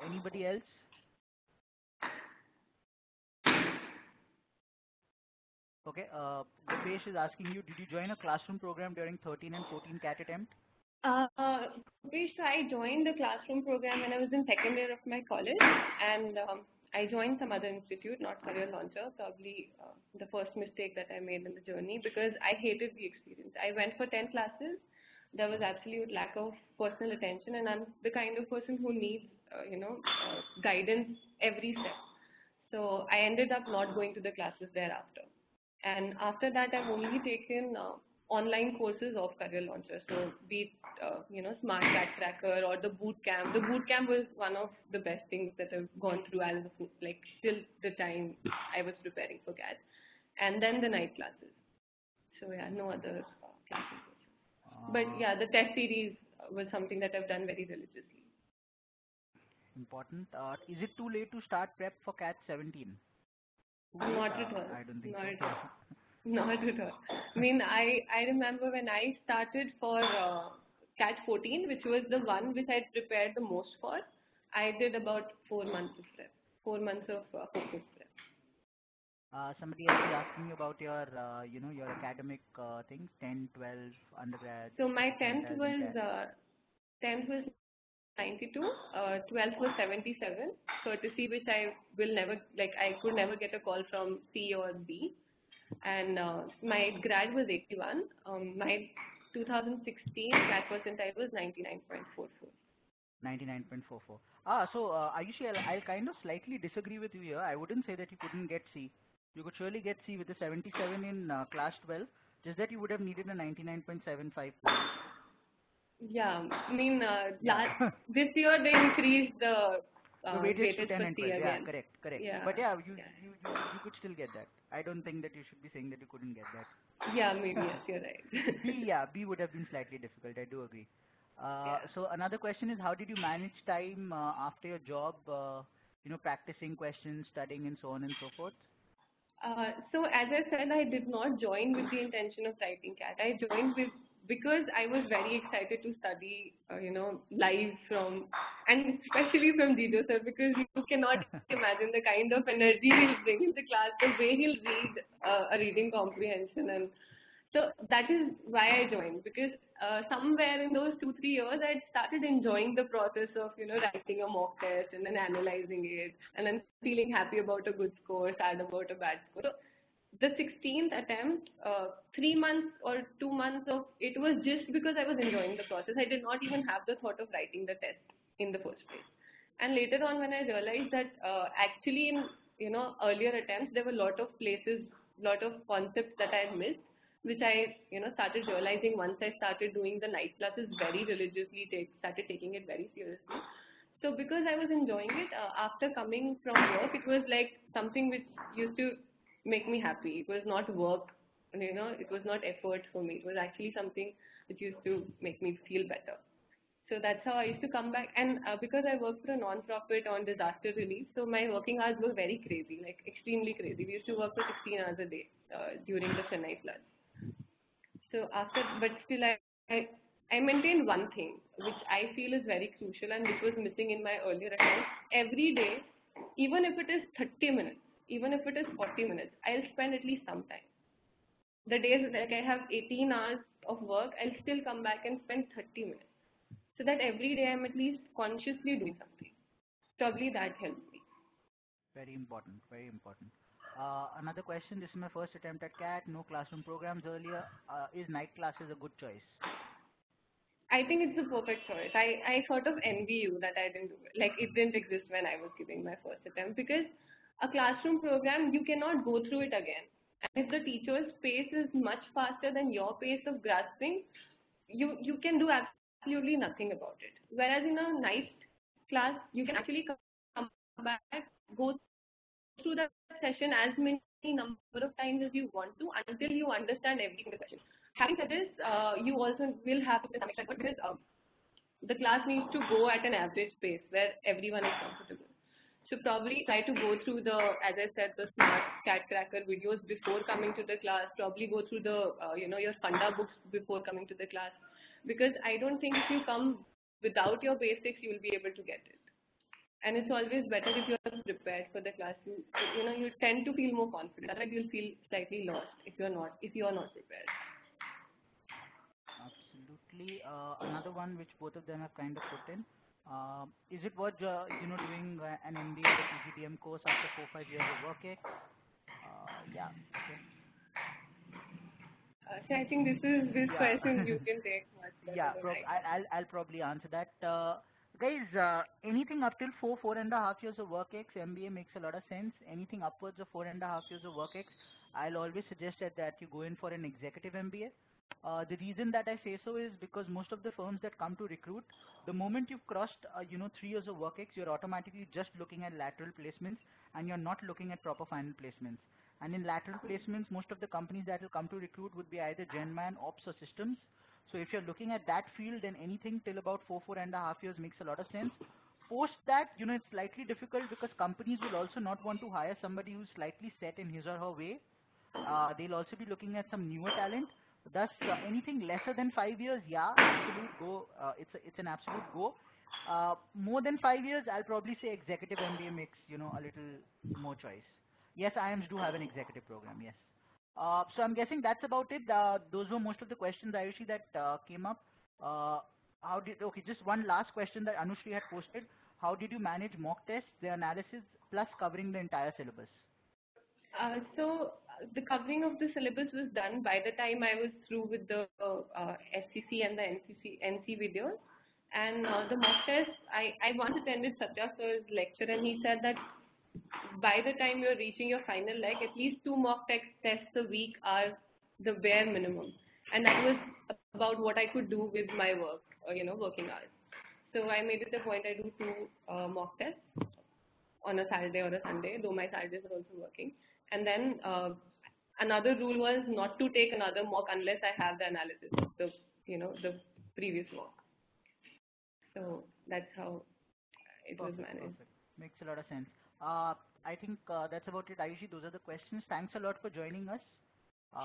Anybody else? Okay. Dipesh is asking you, did you join a classroom program during 13 and 14 CAT attempt? Uh, so I joined the classroom program when I was in second year of my college, and I joined some other institute, not Career Launcher. Probably the first mistake that I made in the journey because I hated the experience. I went for 10 classes. There was absolute lack of personal attention, and I'm the kind of person who needs, guidance every step. So I ended up not going to the classes thereafter. And after that, I've only taken online courses of Career Launcher. So be it, Smart Cat Tracker or the boot camp. The boot camp was one of the best things that I've gone through as of, like till the time I was preparing for CAT. And then the night classes. So yeah, no other classes. But Uh, yeah, the test series was something that I've done very religiously. Important. Is it too late to start prep for CAT'17? Too late? Not at all. I don't think Not so. at all. Not at all. I mean, I remember when I started for CAT'14, which was the one which I prepared the most for. I did about 4 months of prep, 4 months of focus prep. Somebody else is asking you about your, your academic things, 10, 12, undergrad, So my percentiles in CAT. 10th was 92, 12th was 77, courtesy which I will never, like I could never get a call from C or B. And my grad was 81. My 2016 CAT percentile was 99.44. 99.44. So Ayushi, I'll kind of slightly disagree with you here. I wouldn't say that you couldn't get C. You could surely get C with a 77 in class 12, just that you would have needed a 99.75 plus. Yeah, I mean, Yeah. this year they increased the The weightage to weightage 10 for and C 12. Yeah, again. correct, correct. Yeah, But yeah, yeah, you could still get that. I don't think that you should be saying that you couldn't get yeah. Maybe that. yes, you're right. B, yeah, B would have been slightly difficult. I do agree. Yeah. So another question is, how did you manage time after your job? Practicing questions, studying, and so on and so forth. So as I said, I did not join with the intention of writing CAT. I joined with because I was very excited to study, live from, and especially from Dido sir, because you cannot imagine the kind of energy he'll bring into class, the way he'll read a reading comprehension, and so that is why I joined, because somewhere in those 2 3 years I had started enjoying the process of writing a mock test and then analyzing it and then feeling happy about a good score, sad about a bad score. So the 16th attempt, 3 months or 2 months of it was just because I was enjoying the process. I did not even have the thought of writing the test in the first place. And later on, when I realized that actually in earlier attempts there were a lot of places, lot of concepts that I had missed, which I started realizing once I started doing the night classes very religiously, started taking it very seriously. So because I was enjoying it, after coming from work, it was like something which used to make me happy. It was not work, it was not effort for me. It was actually something which used to make me feel better. So that's how I used to come back. And because I work for a non-profit on disaster relief, so my working hours were very crazy, like extremely crazy. We used to work for 16 hours a day during the Chennai floods. So after, but still I, I maintain one thing, which I feel is very crucial and which was missing in my earlier attempts. Every day, even if it is 30 minutes, even if it is 40 minutes, I'll spend at least some time. The days like I have 18 hours of work, I'll still come back and spend 30 minutes. So that every day I'm at least consciously doing something. Probably that helps me. Very important, very important. Another question. This is my first attempt at CAT. No classroom programs earlier. Is night classes a good choice? I think it's the perfect choice. I sort of envy you that I didn't do it. Like it didn't exist when I was giving my first attempt, because a classroom program you cannot go through it again. And if the teacher's pace is much faster than your pace of grasping, you can do absolutely nothing about it. Whereas in a night class, you can actually come back, go through that session as many number of times as you want to until you understand everything in the question. Having said this, you also will have to put in some extra effort, because the class needs to go at an average pace where everyone is comfortable. So probably try to go through the, as I said, the smart cat cracker videos before coming to the class. Probably go through the, your funda books before coming to the class, because I don't think if you come without your basics, you will be able to get it. And it's always better if you're prepared for the class. You tend to feel more confident. Otherwise, you'll feel slightly lost if you're not prepared. Absolutely. Another one which both of them have kind of put in. Is it worth doing an MBA or a PGDM course after 4 5 years of work ex? Yeah. Okay. So I think this Yeah. question you can take much better Yeah, than I can. I'll probably answer that. Guys, anything up till 4.5 years of work ex MBA makes a lot of sense. Anything upwards of 4.5 years of work ex, I'll always suggest that you go in for an executive MBA. The reason that I say so is because most of the firms that come to recruit, the moment you've crossed 3 years of work ex, you're automatically just looking at lateral placements and you're not looking at proper final placements. And in lateral placements, most of the companies that will come to recruit would be either Genman, Ops or Systems. So if you're looking at that field, then anything till about 4.5 years makes a lot of sense. Post that, it's slightly difficult because companies will also not want to hire somebody who's slightly set in his or her way. They'll also be looking at some newer talent. Thus, anything lesser than 5 years, yeah, absolute go. It's an absolute go. More than 5 years, I'll probably say executive MBA makes a little more choice. Yes, IIMs do have an executive program. Yes. So I'm guessing that's about it. Those were most of the questions, Ayushi, that came up. Uh, okay, just one last question that Anushri had posted. How did you manage mock tests, the analysis, plus covering the entire syllabus? So the covering of the syllabus was done by the time I was through with the SCC and the NC videos. And the mock test, I once attended Satya sir's lecture, and he said that by the time you're reaching your final leg, at least two tests a week are the bare minimum. And that was about what I could do with my work, working hours. So I made it a point I do two mock tests on a Saturday or a Sunday, though my Saturdays are also working. And then another rule was not to take another mock unless I have the analysis of the previous mock. So that's how it was Perfect, managed. perfect. Makes a lot of sense. I think that's about it, Ayushi. Those are the questions. Thanks a lot for joining us.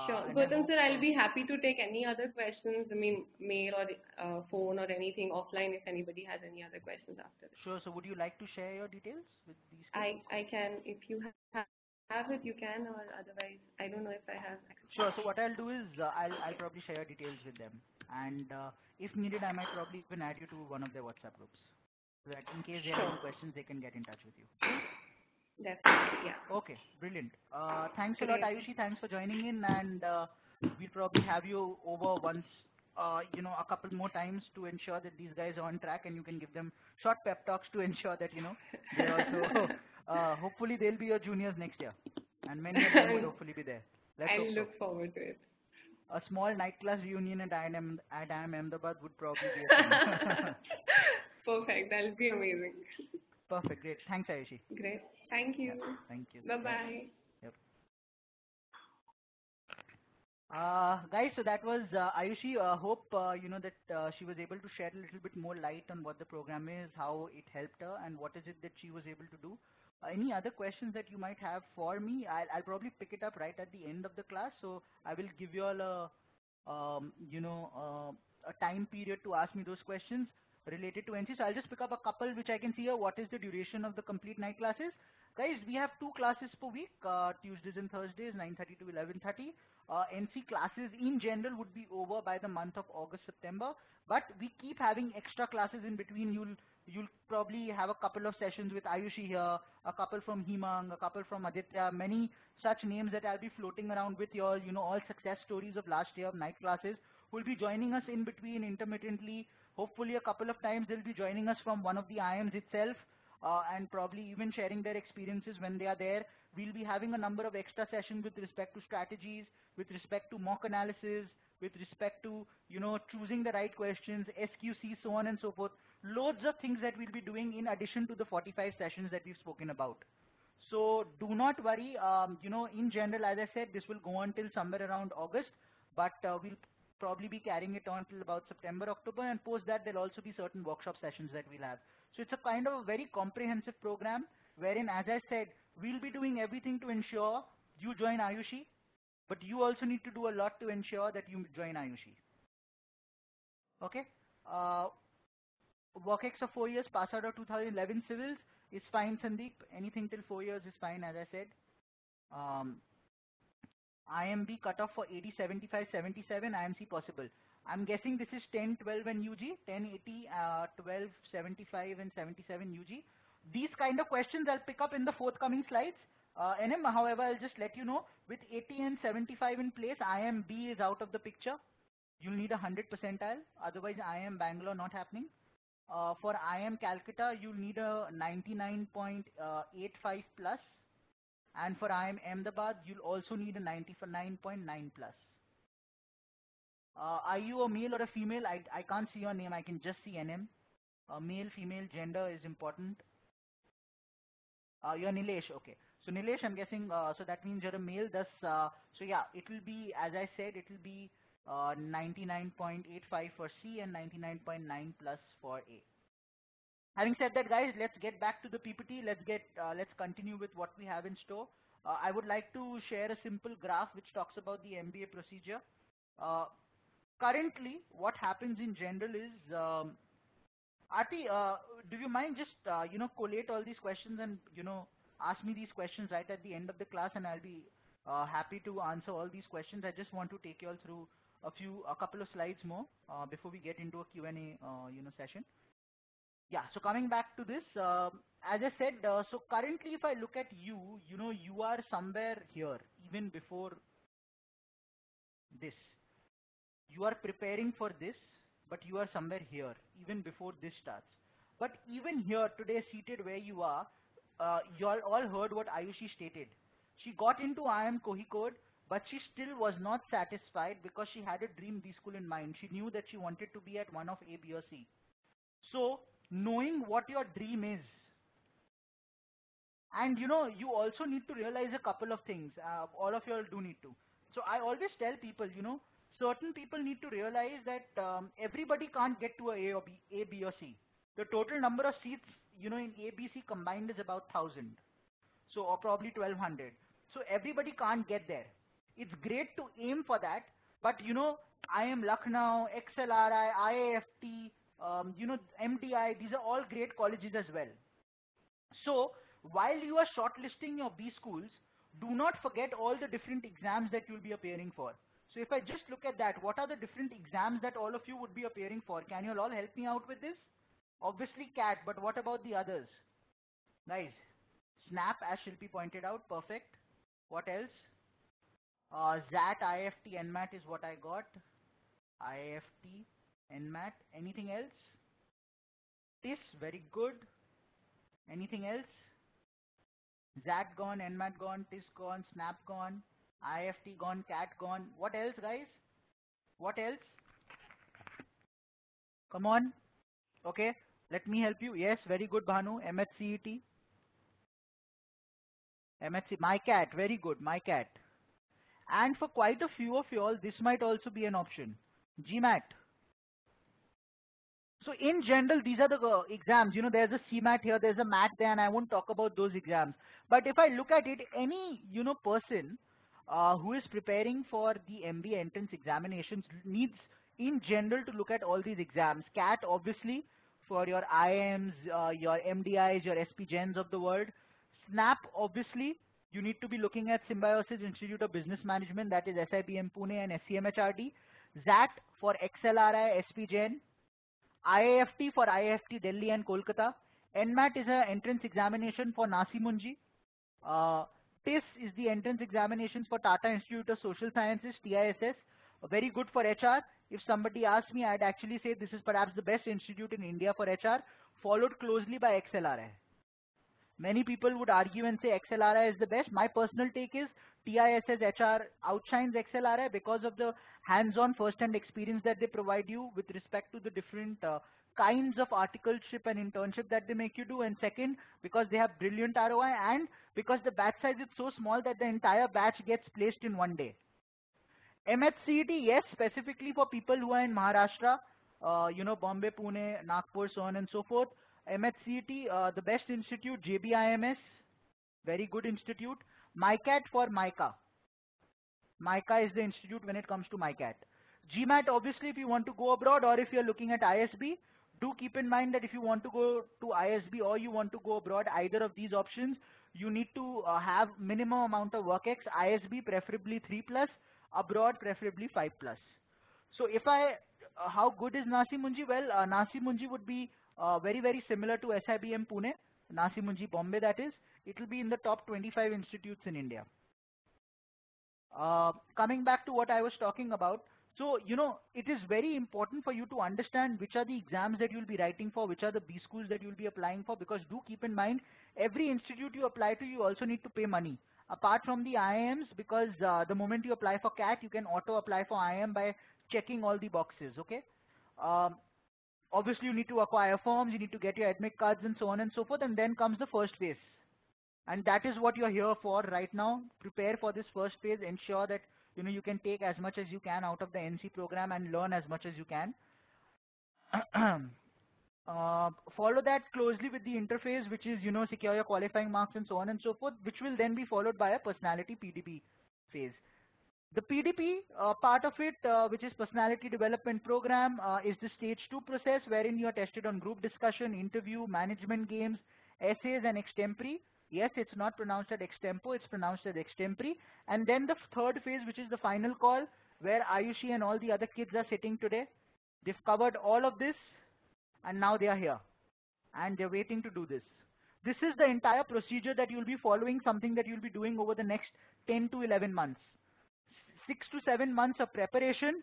Sure. And I Gautam hope. sir, I'll be happy to take any other questions. I mean, mail or phone or anything offline if anybody has any other questions after this. Sure. So would you like to share your details with these kids? I can, if you have it, you can, or otherwise, I don't know if I have access. Sure. So what I'll do is I'll probably share details with them, and if needed, I might probably even add you to one of their WhatsApp groups, so that in case they have Sure. any questions, they can get in touch with you. Definitely. Yeah. Okay, brilliant. Thanks a lot, Great. Ayushi. Thanks for joining in, and we'll probably have you over once, a couple more times to ensure that these guys are on track, and you can give them short pep talks to ensure that they're also. Hopefully, they'll be your juniors next year, and many of them would hopefully be there. Let's hope I'll so. look forward to it. A small night class reunion at IIM Ahmedabad would probably be a thing. Perfect. That'll be amazing. Perfect, great. Thanks, Ayushi. Great. Thank Yeah, you. thank you. Bye Bye. bye. Yep. Guys, so that was Ayushi. Hope that she was able to shed a little bit more light on what the program is, how it helped her, and what is it that she was able to do. Any other questions that you might have for me? I'll probably pick it up right at the end of the class. So I will give you all a time period to ask me those questions related to NC. So I'll just pick up a couple which I can see here. What is the duration of the complete night classes? Guys, we have 2 classes per week, Tuesdays and Thursdays, 9:30 to 11:30. NC classes in general would be over by the month of August, September, but we keep having extra classes in between. You'll probably have a couple of sessions with Ayushi here, a couple from Himang, a couple from Aditya, many such names that I'll be floating around with your, all success stories of last year of night classes who will be joining us in between intermittently. Hopefully a couple of times they'll be joining us from one of the IIMs itself, and probably even sharing their experiences when they are there. We'll be having a number of extra sessions with respect to strategies, with respect to mock analysis, with respect to, choosing the right questions, SQC, so on and so forth. Loads of things that we'll be doing in addition to the 45 sessions that we've spoken about. So do not worry. In general, as I said, this will go on till somewhere around August, but we'll probably be carrying it on till about September, October, and post that there'll also be certain workshop sessions that we'll have. So it's a kind of a very comprehensive program wherein, as I said, we'll be doing everything to ensure you join Ayushi, but you also need to do a lot to ensure that you join Ayushi. Okay? Uh, Work-ex of 4 years, pass out of 2011 civils is fine, Sandeep. Anything till 4 years is fine, as I said. Um, IMB cutoff for 80, 75, 77, IMC possible. I'm guessing this is 10, 12 and UG, 10, 80, 12, 75 and 77 UG. These kind of questions I'll pick up in the forthcoming slides. NM, however, I'll just let you know, with 80 and 75 in place, IMB is out of the picture. You'll need a 100 percentile, otherwise IIM Bangalore not happening. For IIM Calcutta, you'll need a 99.85 plus. And for IIM Ahmedabad, you'll also need a 99.9 plus. Are you a male or a female? I can't see your name. I can just see NM. Male, female, gender is important. You're Nilesh. Okay. So Nilesh, I'm guessing, so that means you're a male. Thus, so yeah, it will be, as I said, it will be 99.85 for C and 99.9 plus for A. Having said that, guys, let's get back to the PPT. Let's continue with what we have in store. I would like to share a simple graph which talks about the MBA procedure. Currently, what happens in general is, Aarti, do you mind just collate all these questions and ask me these questions right at the end of the class, and I'll be happy to answer all these questions. I just want to take you all through a couple of slides more before we get into a Q&A session. Yeah, so coming back to this, as I said, so currently if I look at you, you are somewhere here, even before this. You are preparing for this, but you are somewhere here, even before this starts. But even here, today, seated where you are, you all heard what Ayushi stated. She got into IIM Kohikode, but she still was not satisfied because she had a dream B school in mind. She knew that she wanted to be at one of A, B or C. So, knowing what your dream is, and you also need to realize a couple of things. All of you all do need to. So I always tell people, certain people need to realize that everybody can't get to A, B or C. The total number of seats, in A, B, C combined is about 1,000. So, or probably 1,200. So everybody can't get there. It's great to aim for that, but IIM Lucknow, XLRI, IAFT, MDI, these are all great colleges as well. So while you are shortlisting of these schools, do not forget all the different exams that you'll be appearing for. So if I just look at that, what are the different exams that all of you would be appearing for? Can you all help me out with this? Obviously CAT, but what about the others? Guys, SNAP, as Shilpi pointed out, perfect. What else? ZAT, IFT, NMAT is what I got. IFT, NMAT. Anything else? TIS, very good. Anything else? ZAT gone, NMAT gone, TIS gone, SNAP gone, IFT gone, CAT gone. What else, guys? What else? Come on. Okay, let me help you. Yes, very good, Bhanu. MHCET. MHC, MyCat, very good, MyCat. And for quite a few of you all, this might also be an option. GMAT. So in general, these are the exams. There's a CMAT here, there's a MAT there, and I won't talk about those exams. But if I look at it, any person who is preparing for the MBA entrance examinations needs, in general, to look at all these exams. CAT, obviously, for your IIMs, your MDIs, your SP Gens of the world. SNAP, obviously, you need to be looking at Symbiosis Institute of Business Management, that is SIBM Pune and SCMHRD. ZAT for XLRI, SP Gen. IIFT for IIFT Delhi and Kolkata. NMAT is an entrance examination for Nasi Munji. TIS is the entrance examinations for Tata Institute of Social Sciences, TISS. Very good for HR. If somebody asks me, I'd actually say this is perhaps the best institute in India for HR, followed closely by XLRI. Many people would argue and say XLRI is the best. My personal take is TISS HR outshines XLRI because of the hands-on first-hand experience that they provide you with respect to the different kinds of articleship and internship that they make you do. And second, because they have brilliant ROI, and because the batch size is so small that the entire batch gets placed in one day. MHCET, yes, specifically for people who are in Maharashtra, Bombay, Pune, Nagpur, so on and so forth. MHCET, the best institute, JBIMS, very good institute. MyCat for MICA. MICA is the institute when it comes to MyCat. GMAT, obviously, if you want to go abroad or if you're looking at ISB, do keep in mind that if you want to go to ISB or you want to go abroad, either of these options, you need to have minimum amount of work ex. ISB preferably 3+, abroad preferably 5+. So if how good is Nasi Munji? Well, Nasi Munji would be very, very similar to SIBM Pune, Nasi Munji Bombay that is. It will be in the top 25 institutes in India. Coming back to what I was talking about, so, it is very important for you to understand which are the exams that you'll be writing for, which are the B schools that you'll be applying for, because do keep in mind, every institute you apply to, you also need to pay money. Apart from the IIMs, because the moment you apply for CAT, you can auto apply for IIM by checking all the boxes, okay? Obviously, you need to acquire forms, you need to get your admit cards and so on and so forth, and then comes the first phase. And that is what you're here for right now. Prepare for this first phase, ensure that you can take as much as you can out of the NC program and learn as much as you can. Follow that closely with the interface, which is, secure your qualifying marks and so on and so forth, which will then be followed by a personality PDP phase. The PDP part of it, which is Personality Development Program, is the stage 2 process wherein you are tested on group discussion, interview, management games, essays and extempore. Yes, it's not pronounced as extempo, it's pronounced as extempore. And then the third phase, which is the final call, where Ayushi and all the other kids are sitting today. They've covered all of this, and now they are here. And they're waiting to do this. This is the entire procedure that you'll be following, something that you'll be doing over the next 10 to 11 months. 6 to 7 months of preparation,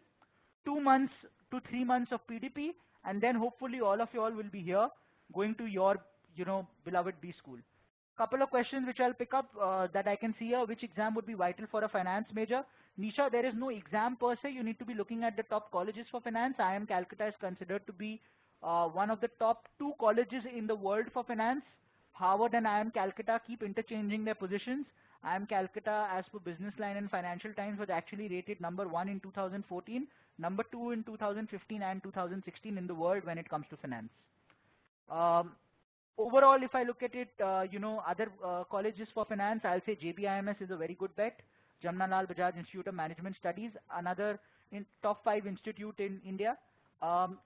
2 months to 3 months of PDP, and then hopefully all of you all will be here going to your, beloved B school. Couple of questions which I'll pick up that I can see here. Which exam would be vital for a finance major? Nisha, there is no exam per se. You need to be looking at the top colleges for finance. IIM Calcutta is considered to be one of the top 2 colleges in the world for finance. Harvard and IIM Calcutta keep interchanging their positions. IIM Calcutta, as per Business Line and Financial Times, was actually rated number 1 in 2014, number 2 in 2015 and 2016 in the world when it comes to finance. Overall, if I look at it, other colleges for finance, I'll say JBIMS is a very good bet. Jamnalal Bajaj Institute of Management Studies, another in top 5 institute in India, um,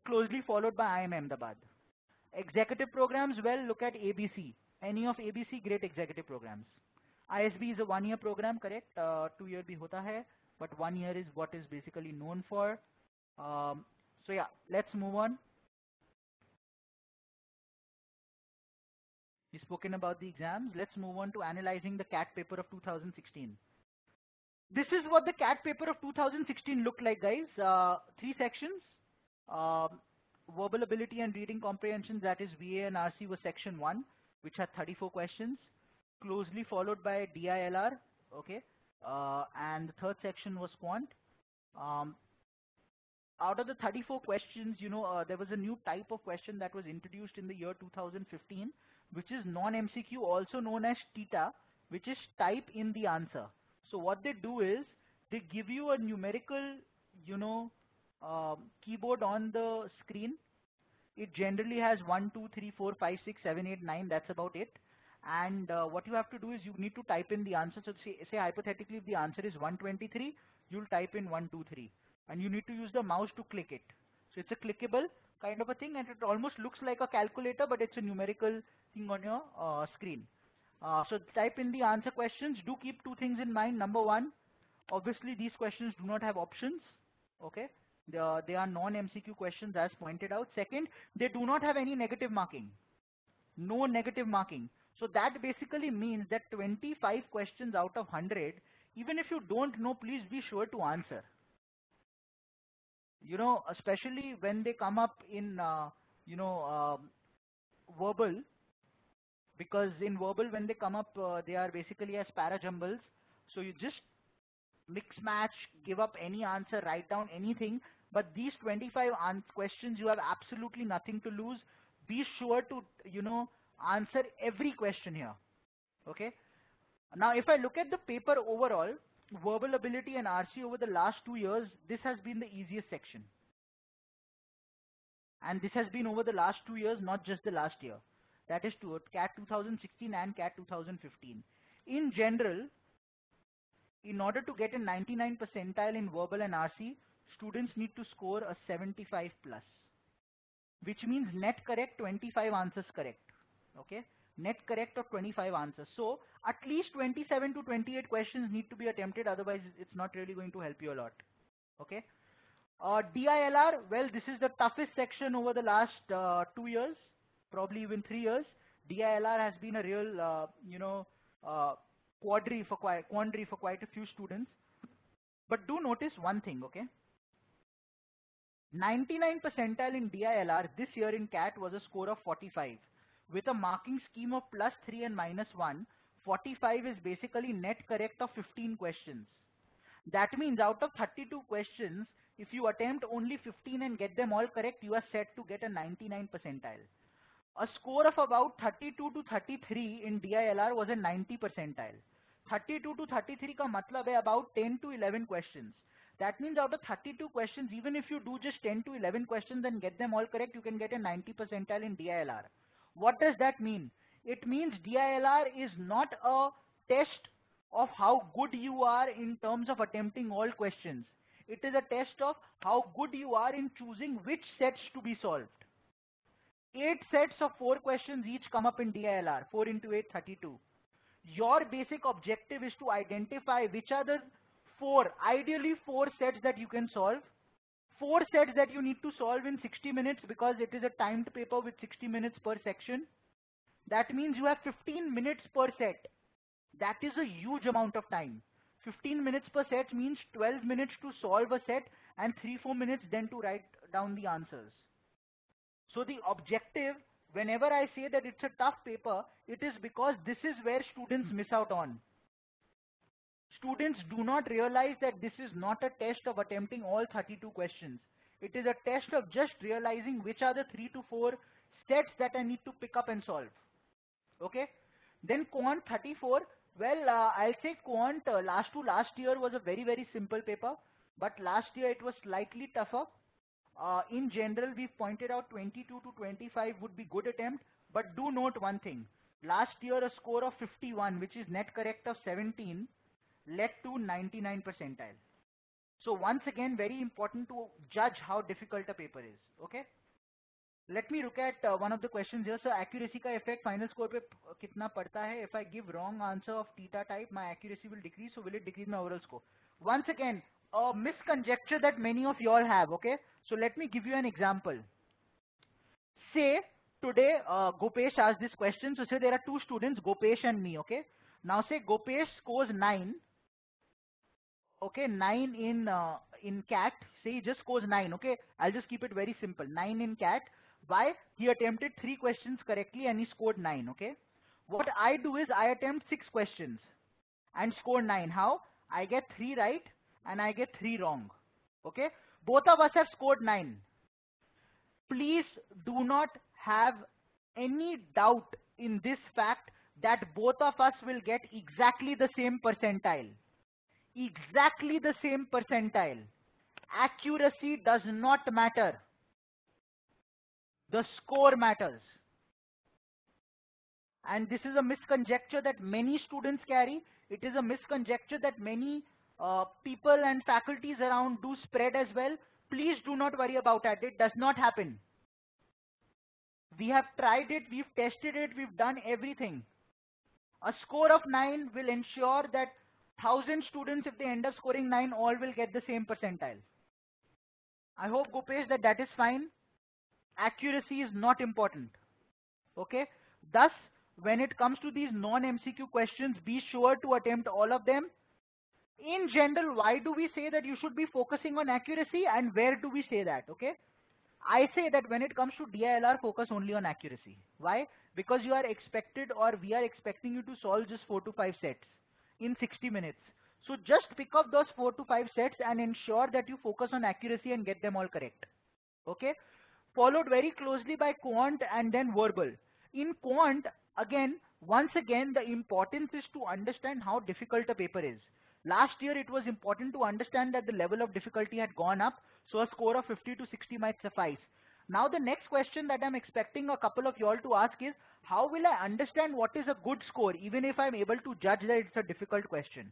closely followed by IIM Ahmedabad. Executive programs, well, look at ABC. Any of ABC, great executive programs. ISB is a 1 year program, correct? 2 year bhi hota hai, but 1 year is what is basically known for. So yeah, let's move on. We've spoken about the exams. Let's move on to analyzing the CAT paper of 2016. This is what the CAT paper of 2016 looked like, guys. 3 sections. Um, Verbal ability and reading comprehension, that is VA and RC, was section 1, which had 34 questions, closely followed by DILR, okay, and the third section was quant. Um, Out of the 34 questions, there was a new type of question that was introduced in the year 2015, which is non-MCQ, also known as TITA, which is type in the answer. So what they do is they give you a numerical, keyboard on the screen. It generally has 1, 2, 3, 4, 5, 6, 7, 8, 9. That's about it. And what you have to do is you need to type in the answer. So say hypothetically, if the answer is 123, you'll type in 123, and you need to use the mouse to click it. So it's a clickable kind of a thing, and it almost looks like a calculator, but it's a numerical thing on your screen. So type in the answer questions. Do keep 2 things in mind. Number 1, obviously these questions do not have options. Okay, they are non-MCQ questions as pointed out. Second, they do not have any negative marking. No negative marking. So that basically means that 25 questions out of 100, even if you don't know, please be sure to answer. Especially when they come up in, verbal, because in verbal, when they come up, they are basically as para jumbles. So you just mix match, give up any answer, write down anything. But these 25 questions, you have absolutely nothing to lose. Be sure to, answer every question here. Okay. Now, if I look at the paper overall, verbal ability and RC over the last 2 years, this has been the easiest section. And this has been over the last 2 years, not just the last year. That is to CAT 2016 and CAT 2015. In general, in order to get a 99 percentile in verbal and RC, students need to score a 75 plus, which means net correct, 25 answers correct. Okay, net correct of 25 answers. So at least 27 to 28 questions need to be attempted, otherwise it's not really going to help you a lot. Okay. DILR, well, this is the toughest section over the last 2 years, probably even 3 years. DILR has been a real, quandary for quite a few students. But do notice one thing, okay? 99 percentile in DILR this year in CAT was a score of 45. With a marking scheme of +3 and -1, 45 is basically net correct of 15 questions. That means out of 32 questions, if you attempt only 15 and get them all correct, you are set to get a 99 percentile. A score of about 32 to 33 in DILR was a 90 percentile. 32 to 33 ka matlab hai about 10 to 11 questions. That means out of 32 questions, even if you do just 10 to 11 questions and get them all correct, you can get a 90 percentile in DILR. What does that mean? It means DILR is not a test of how good you are in terms of attempting all questions. It is a test of how good you are in choosing which sets to be solved. 8 sets of 4 questions each come up in DILR, 4 into 8, 32. Your basic objective is to identify which are the 4, ideally 4 sets that you can solve. 4 sets that you need to solve in 60 minutes because it is a timed paper with 60 minutes per section. That means you have 15 minutes per set. That is a huge amount of time. 15 minutes per set means 12 minutes to solve a set and 3-4 minutes then to write down the answers. So the objective, whenever I say that it's a tough paper, it is because this is where students miss out on. Students do not realize that this is not a test of attempting all 32 questions. It is a test of just realizing which are the 3 to 4 sets that I need to pick up and solve. Okay? Then Quant 34, well, I'll say Quant last year was a very, very simple paper, but last year it was slightly tougher. In general, we've pointed out 22 to 25 would be good attempt, but do note one thing. Last year, a score of 51, which is net correct of 17. led to 99 percentile. So once again, very important to judge how difficult a paper is. Okay. Let me look at one of the questions here. So accuracy का effect final score पे कितना पड़ता है? If I give wrong answer of theta type, my accuracy will decrease. So will it decrease my overall score? Once again, a misconjecture that many of you all have. Okay. So let me give you an example. Say today Gopesh asked this question. So say there are two students, Gopesh and me. Okay. Now say Gopesh scores 9. Okay, 9 in CAT. Say he just scores 9. Okay, I'll just keep it very simple. 9 in CAT. Why? He attempted 3 questions correctly and he scored 9. Okay. What I do is I attempt 6 questions and score 9. How? I get 3 right and I get 3 wrong. Okay. Both of us have scored 9. Please do not have any doubt in this fact that both of us will get exactly the same percentile. Exactly the same percentile. Accuracy does not matter. The score matters. And this is a misconjecture that many students carry. It is a misconjecture that many people and faculties around do spread as well. Please do not worry about it. It does not happen. We have tried it, we've tested it, we've done everything. A score of 9 will ensure that 1,000 students, if they end up scoring 9, all will get the same percentile. I hope, Gopesh, that is fine. Accuracy is not important. Okay? Thus, when it comes to these non-MCQ questions, be sure to attempt all of them. In general, why do we say that you should be focusing on accuracy, and where do we say that? Okay? I say that when it comes to DILR, focus only on accuracy. Why? Because you are expected, or we are expecting you to solve just 4 to 5 sets in 60 minutes. So just pick up those 4 to 5 sets and ensure that you focus on accuracy and get them all correct. Okay? Followed very closely by quant and then verbal. In quant, again, once again, the importance is to understand how difficult a paper is. Last year, it was important to understand that the level of difficulty had gone up, so a score of 50 to 60 might suffice. Now, the next question that I'm expecting a couple of y'all to ask is, how will I understand what is a good score, even if I'm able to judge that it's a difficult question?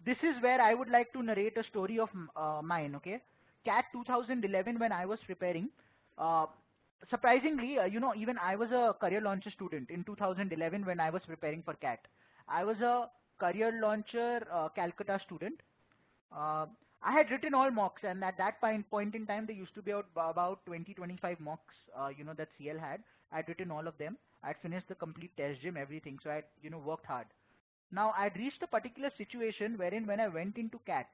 This is where I would like to narrate a story of mine, okay? CAT 2011, when I was preparing, uh, surprisingly, even I was a career launcher student in 2011 when I was preparing for CAT. I was a career launcher Calcutta student. Uh, I had written all mocks, and at that point in time, there used to be about 20-25 mocks, that CL had. I'd written all of them. I'd finished the complete test gym, everything. So I'd, worked hard. Now, I'd reached a particular situation wherein when I went into CAT,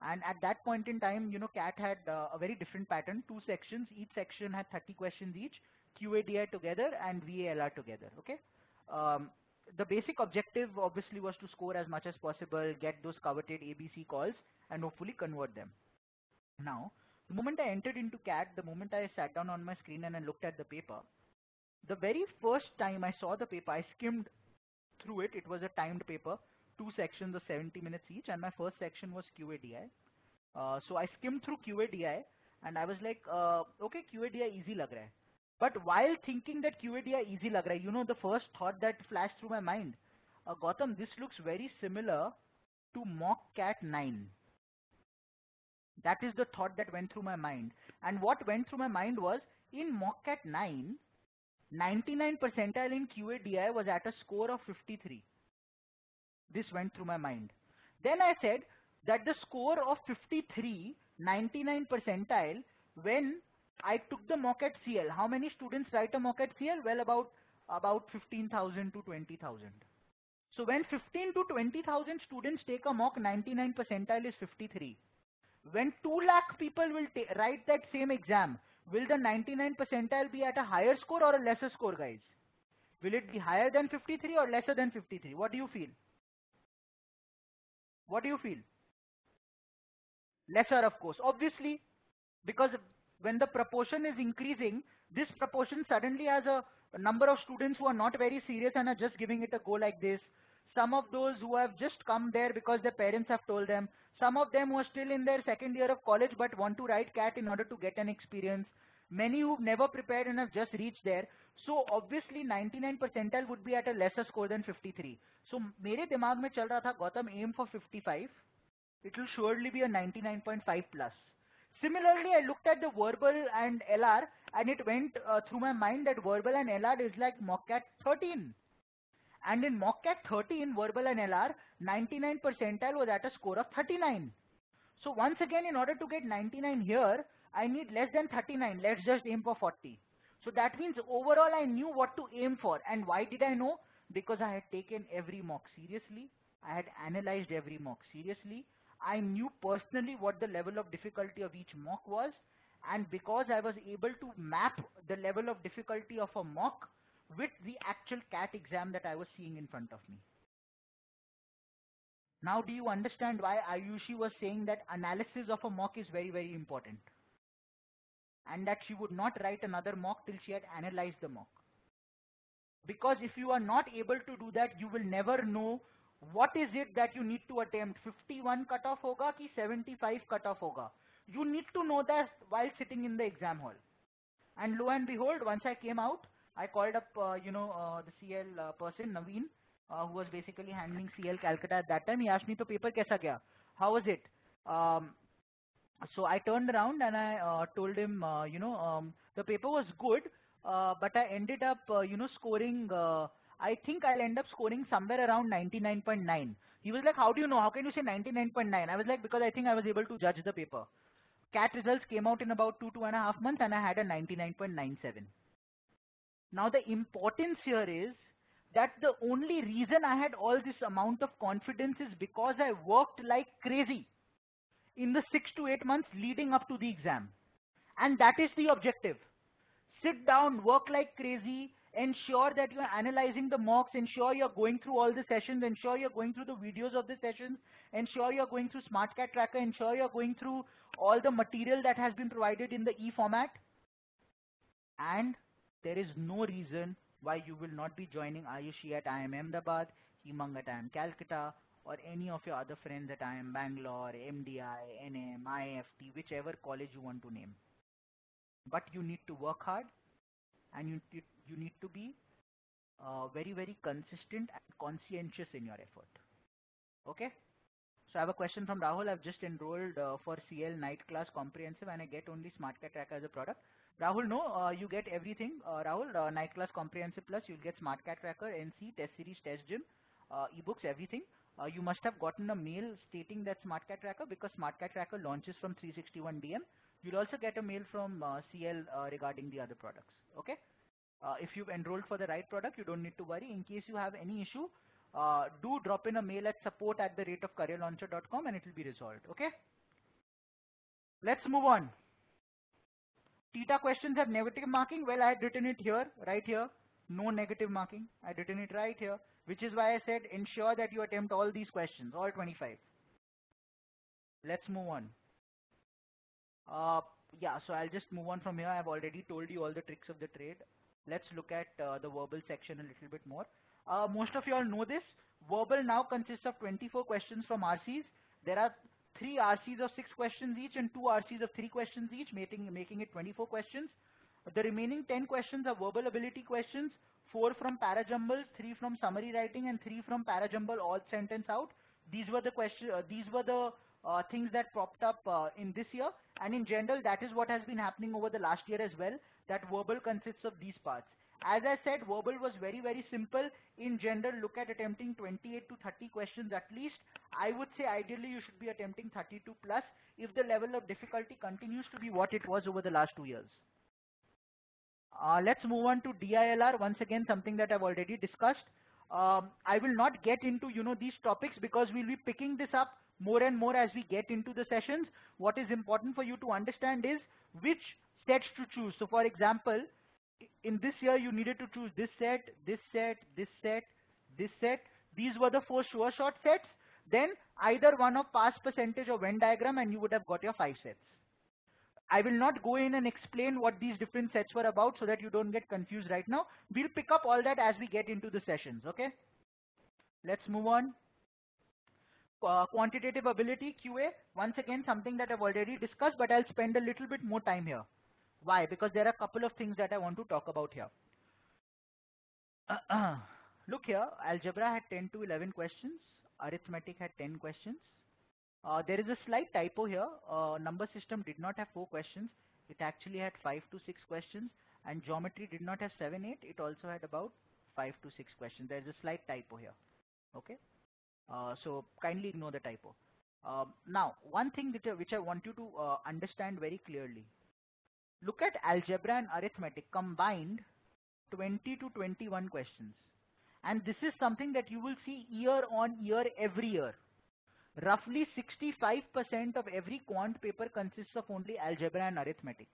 and at that point in time, CAT had a very different pattern, 2 sections. Each section had 30 questions each, QADI together and VALR together, okay? The basic objective obviously was to score as much as possible, get those coveted ABC calls, and hopefully convert them. Now, the moment I entered into CAT, the moment I sat down on my screen and I looked at the paper, the very first time I saw the paper, I skimmed through it. It was a timed paper, 2 sections of 70 minutes each, and my first section was QADI. So I skimmed through QADI, and I was like, okay, QADI easy lag raha hai. But while thinking that QADI easy lag raha hai, the first thought that flashed through my mind, Gautam, this looks very similar to mock CAT 9. That is the thought that went through my mind. And what went through my mind was, in mock CAT 9, 99 percentile in QADI was at a score of 53. This went through my mind. Then I said that the score of 53, 99 percentile, when I took the mock at CL, how many students write a mock at CL? Well, about 15,000 to 20,000. So when 15 to 20,000 students take a mock, 99 percentile is 53. When 2 lakh people will write that same exam, will the 99 percentile be at a higher score or a lesser score, guys? Will it be higher than 53 or lesser than 53? What do you feel? What do you feel? Lesser, of course. Obviously, because when the proportion is increasing, this proportion suddenly has a number of students who are not very serious and are just giving it a go like this. Some of those who have just come there because their parents have told them. Some of them who are still in their second year of college but want to write CAT in order to get an experience. Many who've never prepared and have just reached there. So obviously 99 percentile would be at a lesser score than 53. So मेरे दिमाग में चल रहा था Gautam aim for 55. It will surely be a 99.5 plus. Similarly, I looked at the verbal and LR and it went through my mind that verbal and LR is like mock CAT 13. And in mock CAT 13, verbal and LR, 99 percentile was at a score of 39. So once again, in order to get 99 here, I need less than 39. Let's just aim for 40. So that means overall I knew what to aim for. And why did I know? Because I had taken every mock seriously. I had analyzed every mock seriously. I knew personally what the level of difficulty of each mock was. And because I was able to map the level of difficulty of a mock with the actual CAT exam that I was seeing in front of me. Now do you understand why Ayushi was saying that analysis of a mock is very, very important? And that she would not write another mock till she had analyzed the mock. Because if you are not able to do that, you will never know what is it that you need to attempt. 51 cutoff hoga ki 75 cutoff hoga. You need to know that while sitting in the exam hall. And lo and behold, once I came out, I called up, the CL person, Naveen, who was basically handling CL Calcutta at that time. He asked me, "To paper kaisa gaya? How was it?" So I turned around and I told him, the paper was good, but I ended up, scoring. I think I'll end up scoring somewhere around 99.9. He was like, "How do you know? How can you say 99.9?" I was like, "Because I think I was able to judge the paper." CAT results came out in about 2.5 months, and I had a 99.97. Now the importance here is that the only reason I had all this amount of confidence is because I worked like crazy in the 6 to 8 months leading up to the exam. And that is the objective. Sit down, work like crazy, ensure that you're analyzing the mocks, ensure you're going through all the sessions, ensure you're going through the videos of the sessions, ensure you're going through SmartCat Tracker, ensure you're going through all the material that has been provided in the e-format. And there is no reason why you will not be joining Ayushi at IIM Ahmedabad, Himang at IIM Calcutta, or any of your other friends at IIM Bangalore, MDI, NM, IFT, whichever college you want to name. But you need to work hard, and you need to be very, very consistent and conscientious in your effort. Okay? So I have a question from Rahul. I've just enrolled for CL night class comprehensive and I get only SmartCat Tracker as a product. Rahul, no, you get everything. Rahul, night class comprehensive plus, you'll get SmartCat Tracker, NC, test series, test gym, ebooks, everything. You must have gotten a mail stating that SmartCat Tracker because SmartCat Tracker launches from 361 DM. You'll also get a mail from CL regarding the other products. Okay? If you've enrolled for the right product, you don't need to worry. In case you have any issue, do drop in a mail at support@careerlauncher.com and it will be resolved. Okay? Let's move on. Theta questions have negative marking. Well, I had written it here, right here. No negative marking. I had written it right here, which is why I said ensure that you attempt all these questions, all 25. Let's move on. Yeah, so I'll just move on from here. I've already told you all the tricks of the trade. Let's look at the verbal section a little bit more. Most of you all know this. Verbal now consists of 24 questions from RCs. There are 3 RCs of 6 questions each and 2 RCs of 3 questions each, making it 24 questions. The remaining 10 questions are verbal ability questions, 4 from parajumbles, 3 from summary writing, and 3 from parajumble all sentence out. These were the things that popped up in this year, and in general, that is what has been happening over the last year as well, that verbal consists of these parts. As I said, verbal was very, very simple. In general, look at attempting 28 to 30 questions at least. I would say ideally you should be attempting 32 plus if the level of difficulty continues to be what it was over the last 2 years. Let's move on to DILR. Once again, something that I've already discussed. I will not get into, these topics because we'll be picking this up more and more as we get into the sessions. What is important for you to understand is which sets to choose. So for example, in this year you needed to choose this set, this set, this set, this set. These were the 4 sure shot sets. Then either one of pass percentage or Venn diagram and you would have got your 5 sets. I will not go in and explain what these different sets were about so that you don't get confused right now. We'll pick up all that as we get into the sessions, okay? Let's move on. Quantitative ability, QA, once again something that I've already discussed, but I'll spend a little bit more time here. Why? Because there are a couple of things that I want to talk about here. Look here, algebra had 10 to 11 questions, arithmetic had 10 questions. There is a slight typo here. Number system did not have 4 questions. It actually had 5 to 6 questions. And geometry did not have 7, 8. It also had about 5 to 6 questions. There is a slight typo here. Okay. So kindly ignore the typo. Now, one thing which I want you to understand very clearly. Look at algebra and arithmetic combined 20 to 21 questions. And this is something that you will see year on year every year. Roughly 65% of every quant paper consists of only algebra and arithmetic.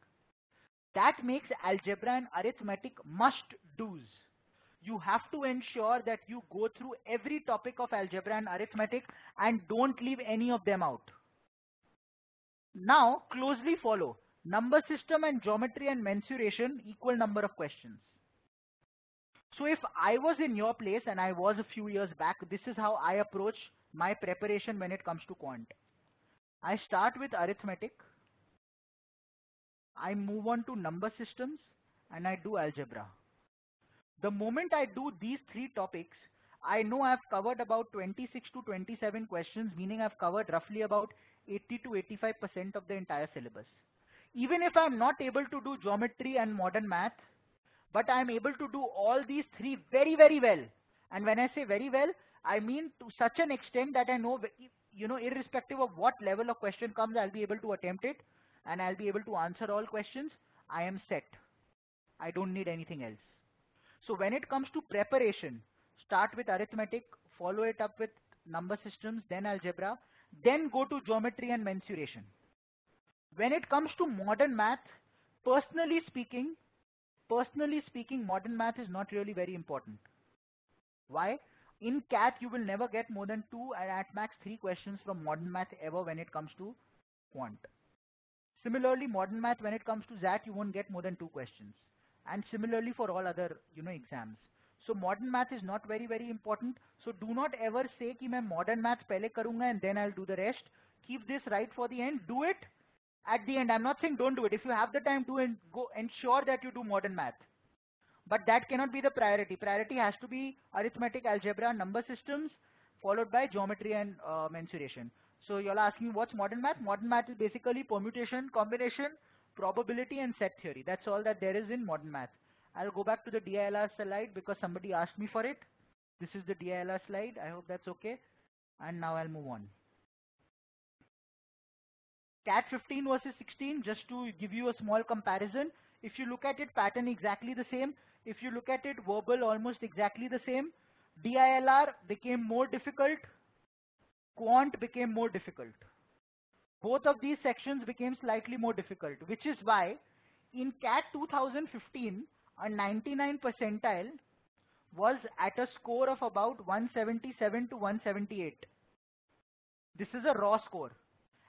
That makes algebra and arithmetic must-dos. You have to ensure that you go through every topic of algebra and arithmetic and don't leave any of them out. Now, closely follow. Number system and geometry and mensuration, equal number of questions. So if I was in your place, and I was a few years back, this is how I approach my preparation when it comes to quant. I start with arithmetic, I move on to number systems, and I do algebra. The moment I do these 3 topics, I know I've covered about 26 to 27 questions, meaning I've covered roughly about 80 to 85% of the entire syllabus. Even if I'm not able to do geometry and modern math, but I'm able to do all these 3 very, very well. And when I say very well, I mean to such an extent that I know, irrespective of what level of question comes, I'll be able to attempt it and I'll be able to answer all questions. I am set. I don't need anything else. So when it comes to preparation, start with arithmetic, follow it up with number systems, then algebra, then go to geometry and mensuration. When it comes to modern math, personally speaking, modern math is not really very important. Why? In CAT, you will never get more than 2 and at max 3 questions from modern math ever when it comes to quant. Similarly, modern math, when it comes to XAT, you won't get more than 2 questions. And similarly for all other, exams. So modern math is not very, very important. So do not ever say कि मैं modern math पहले करूँगा and then I'll do the rest. Keep this right for the end. Do it at the end. I'm not saying don't do it. If you have the time, do and go ensure that you do modern math. But that cannot be the priority. Priority has to be arithmetic, algebra, number systems, followed by geometry and mensuration. So you're asking what's modern math? Modern math is basically permutation, combination, probability and set theory. That's all that there is in modern math. I'll go back to the DILR slide because somebody asked me for it. This is the DILR slide. I hope that's okay. And now I'll move on. CAT'15 versus 16, just to give you a small comparison. If you look at it, pattern exactly the same. If you look at it, verbal almost exactly the same. DILR became more difficult. Quant became more difficult. Both of these sections became slightly more difficult, which is why in CAT 2015, a 99 percentile was at a score of about 177 to 178. This is a raw score.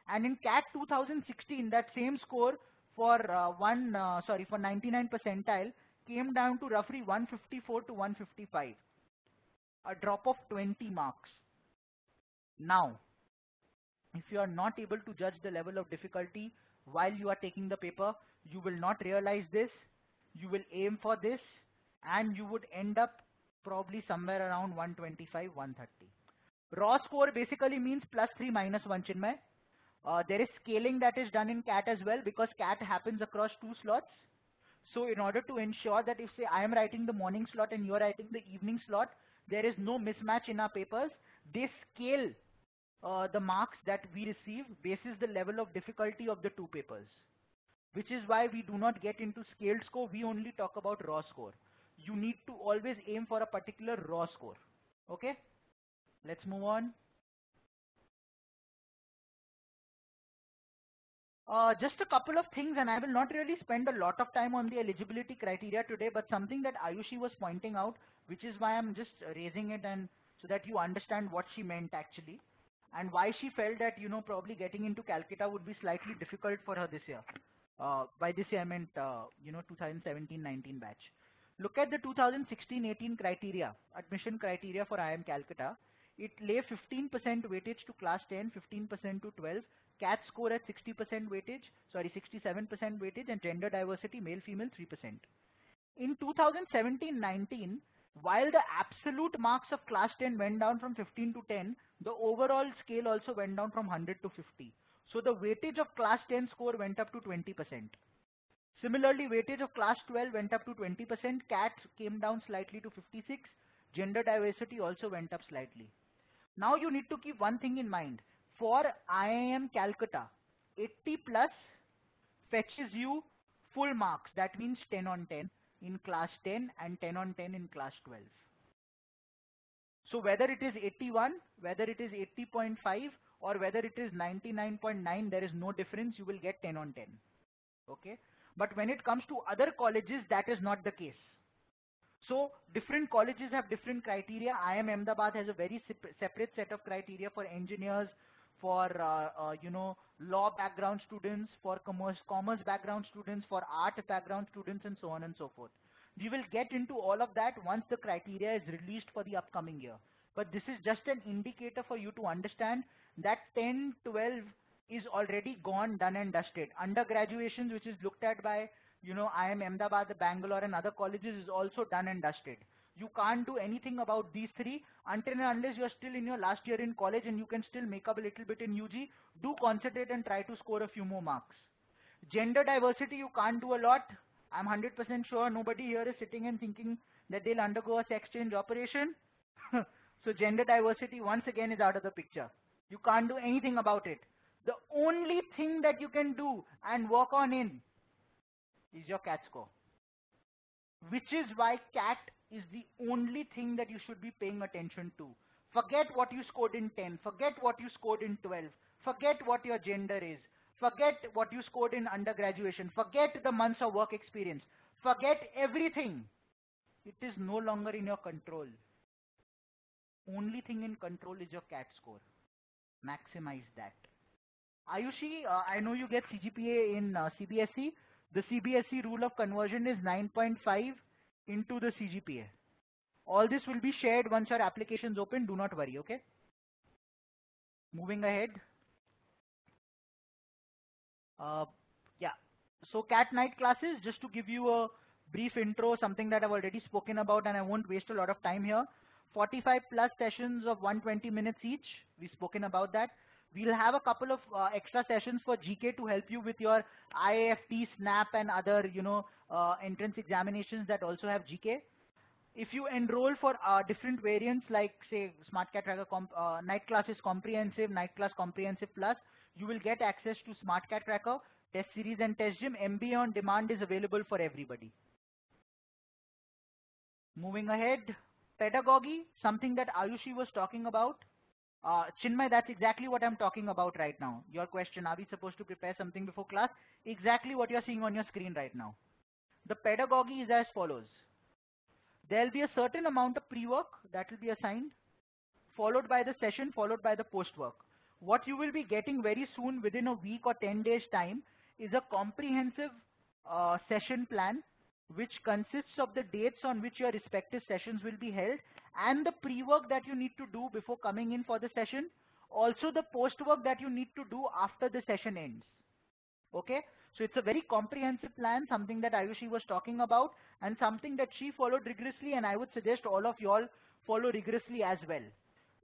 And in CAT 2016, that same score for for 99 percentile came down to roughly 154 to 155, a drop of 20 marks. Now, if you are not able to judge the level of difficulty while you are taking the paper, you will not realize this, you will aim for this, and you would end up probably somewhere around 125, 130. Raw score basically means +3 -1 Chinmay. There is scaling that is done in CAT as well because CAT happens across 2 slots. So in order to ensure that if say I am writing the morning slot and you are writing the evening slot, there is no mismatch in our papers, they scale the marks that we receive basis the level of difficulty of the 2 papers. Which is why we do not get into scaled score, we only talk about raw score. You need to always aim for a particular raw score. Okay? Let's move on. Just a couple of things, and I will not really spend a lot of time on the eligibility criteria today, but something that Ayushi was pointing out, which is why I'm just raising it and so that you understand what she meant actually, and why she felt that, probably getting into Calcutta would be slightly difficult for her this year. By this year I meant, 2017-19 batch. Look at the 2016-18 criteria, admission criteria for IIM Calcutta. It lay 15% weightage to class 10, 15% to 12, CAT score at 60% weightage, sorry, 67% weightage, and gender diversity, male, female, 3%. In 2017-19, while the absolute marks of class 10 went down from 15 to 10, the overall scale also went down from 100 to 50. So the weightage of class 10 score went up to 20%. Similarly, weightage of class 12 went up to 20%, CAT came down slightly to 56, gender diversity also went up slightly. Now you need to keep one thing in mind. For IIM Calcutta, 80 plus fetches you full marks. That means 10 on 10 in class 10 and 10 on 10 in class 12. So whether it is 81, whether it is 80.5, or whether it is 99.9, there is no difference. You will get 10 on 10. Okay? But when it comes to other colleges, that is not the case. So different colleges have different criteria. IIM Ahmedabad has a very separate set of criteria for engineers, for law background students, for commerce background students, for art background students, and so on and so forth. We will get into all of that once the criteria is released for the upcoming year. But this is just an indicator for you to understand that 10, 12 is already gone, done and dusted. Undergraduations, which is looked at by IIM Ahmedabad, Bangalore and other colleges, is also done and dusted. You can't do anything about these three until and unless you're still in your last year in college and you can still make up a little bit in UG. Do concentrate and try to score a few more marks. Gender diversity, you can't do a lot. I'm 100% sure nobody here is sitting and thinking that they'll undergo a sex change operation. So gender diversity once again is out of the picture. You can't do anything about it. The only thing that you can do and work on is your CAT score. Which is why CAT is the only thing that you should be paying attention to. Forget what you scored in 10. Forget what you scored in 12. Forget what your gender is. Forget what you scored in undergraduation. Forget the months of work experience. Forget everything. It is no longer in your control. Only thing in control is your CAT score. Maximize that. Ayushi, I know you get CGPA in CBSE. The CBSE rule of conversion is 9.5 into the CGPA. All this will be shared once your applications open. Do not worry, okay? Moving ahead. Yeah. So CAT night classes, just to give you a brief intro, something that I've already spoken about and I won't waste a lot of time here. 45 plus sessions of 120 minutes each. We've spoken about that. We'll have a couple of extra sessions for GK to help you with your IAFT, SNAP and other, entrance examinations that also have GK. If you enroll for different variants like say Smart Cat Tracker Night Classes Comprehensive, Night Class Comprehensive Plus, you will get access to Smart Cat Tracker, Test Series and Test Gym. MBA on demand is available for everybody. Moving ahead, pedagogy, something that Ayushi was talking about. Chinmay, that's exactly what I'm talking about right now. Your question, are we supposed to prepare something before class? Exactly what you're seeing on your screen right now. The pedagogy is as follows. There'll be a certain amount of pre-work that will be assigned, followed by the session, followed by the post-work. What you will be getting very soon within a week or 10 days time is a comprehensive session plan which consists of the dates on which your respective sessions will be held and the pre-work that you need to do before coming in for the session, also the post-work that you need to do after the session ends. Okay? So it's a very comprehensive plan, something that Ayushi was talking about and something that she followed rigorously, and I would suggest all of y'all follow rigorously as well.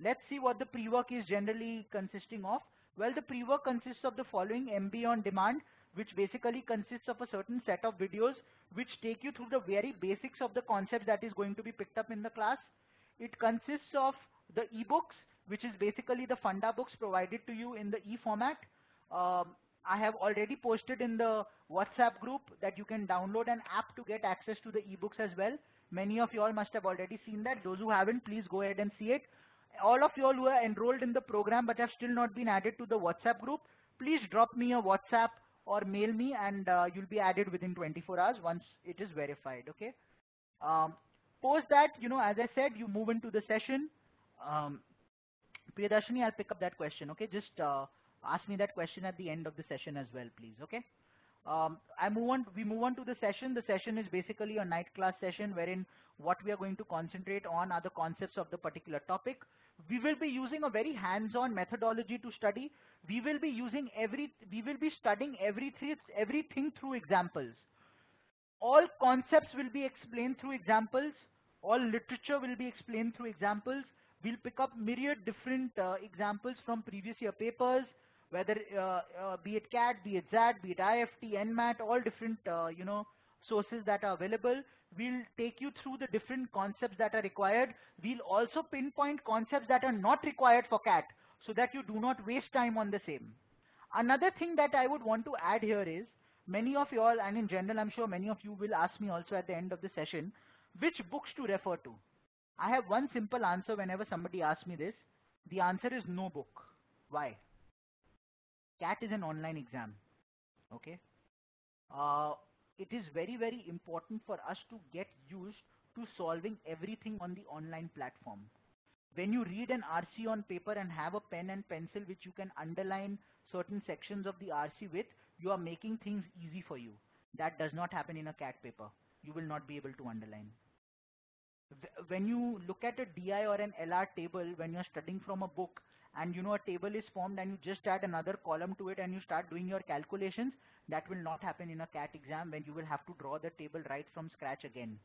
Let's see what the pre-work is generally consisting of. Well, the pre-work consists of the following: MBA on demand, which basically consists of a certain set of videos which take you through the very basics of the concept that is going to be picked up in the class. It consists of the ebooks, which is basically the funda books provided to you in the e-format. I have already posted in the WhatsApp group that you can download an app to get access to the ebooks as well. Many of you all must have already seen that. Those who haven't, please go ahead and see it. All of you all who are enrolled in the program but have still not been added to the WhatsApp group, please drop me a WhatsApp or mail me and you'll be added within 24 hours once it is verified, okay? Post that, as I said, you move into the session. Priyadarshini, I'll pick up that question, okay? Just ask me that question at the end of the session as well, please, okay? We move on to the session. The session is basically a night class session wherein what we are going to concentrate on are the concepts of the particular topic. We will be using a very hands-on methodology to study. We will be studying everything through examples. All concepts will be explained through examples. All literature will be explained through examples. We'll pick up myriad different examples from previous year papers, whether be it CAT, be it ZAT, be it IFT, NMAT, all different sources that are available. We'll take you through the different concepts that are required. We'll also pinpoint concepts that are not required for CAT, so that you do not waste time on the same. Another thing that I would want to add here is, many of you all, and in general, I'm sure many of you will ask me also at the end of the session, which books to refer to. I have one simple answer whenever somebody asks me this. The answer is no book. Why? CAT is an online exam. Okay? Uh, it is very, very important for us to get used to solving everything on the online platform. When you read an RC on paper and have a pen and pencil which you can underline certain sections of the RC with, you are making things easy for you. That does not happen in a CAT paper. You will not be able to underline. When you look at a DI or an LR table when you're studying from a book, and a table is formed and you just add another column to it and you start doing your calculations, that will not happen in a CAT exam when you will have to draw the table right from scratch again.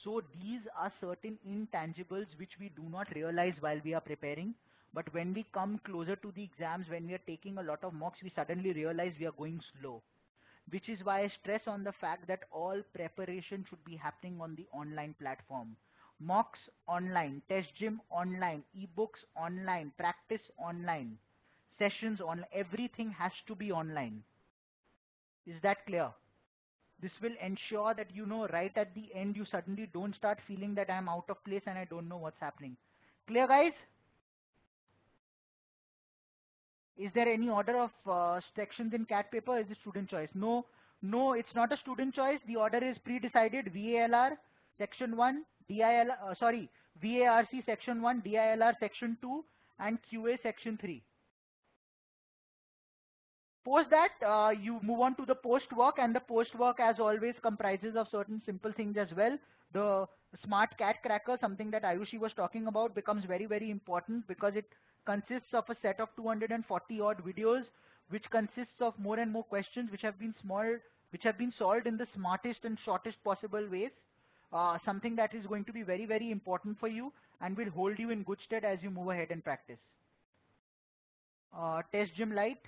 So these are certain intangibles which we do not realize while we are preparing. But when we come closer to the exams, when we are taking a lot of mocks, we suddenly realize we are going slow. Which is why I stress on the fact that all preparation should be happening on the online platform. Mocks online, test gym online, ebooks online, practice online, sessions online, everything has to be online. Is that clear? This will ensure that right at the end you suddenly don't start feeling that I'm out of place and I don't know what's happening. Clear, guys? Is there any order of sections in CAT paper? Is it student choice? No, no, it's not a student choice. The order is pre-decided. VALR section 1, VARC section 1, DILR section 2, and QA section 3. Post that, you move on to the post work, and the post work, as always, comprises of certain simple things as well. The smart cat cracker, something that Ayushi was talking about, becomes very, very important because it consists of a set of 240 odd videos, which consists of more and more questions which have been solved in the smartest and shortest possible ways. Something that is going to be very, very important for you and will hold you in good stead as you move ahead and practice. Test Gym Lite.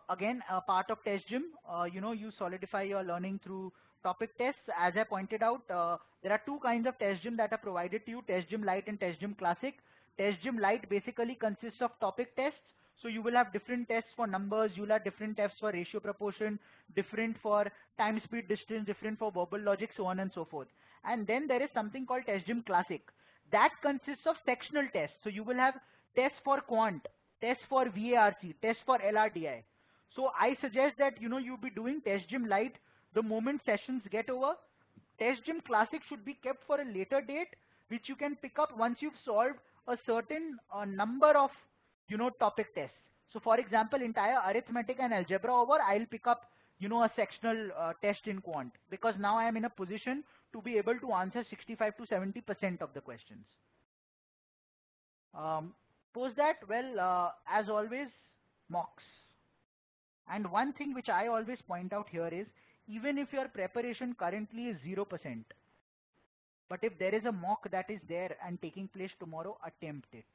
Again, a part of test gym, you solidify your learning through topic tests. As I pointed out, there are two kinds of test gym that are provided to you, test gym lite and test gym classic. Test gym lite basically consists of topic tests. So you will have different tests for numbers, you'll have different tests for ratio proportion, different for time, speed, distance, different for verbal logic, so on and so forth. And then there is something called test gym classic. That consists of sectional tests. So you will have tests for quant, test for VARC, test for LRDI. So I suggest that you be doing test gym light the moment sessions get over. Test gym classic should be kept for a later date, which you can pick up once you've solved a certain number of topic tests. So for example, entire arithmetic and algebra over, I'll pick up a sectional test in quant, because now I am in a position to be able to answer 65 to 70% of the questions. Post that, well, as always, mocks. And one thing which I always point out here is, even if your preparation currently is 0%, but if there is a mock that is there and taking place tomorrow, attempt it.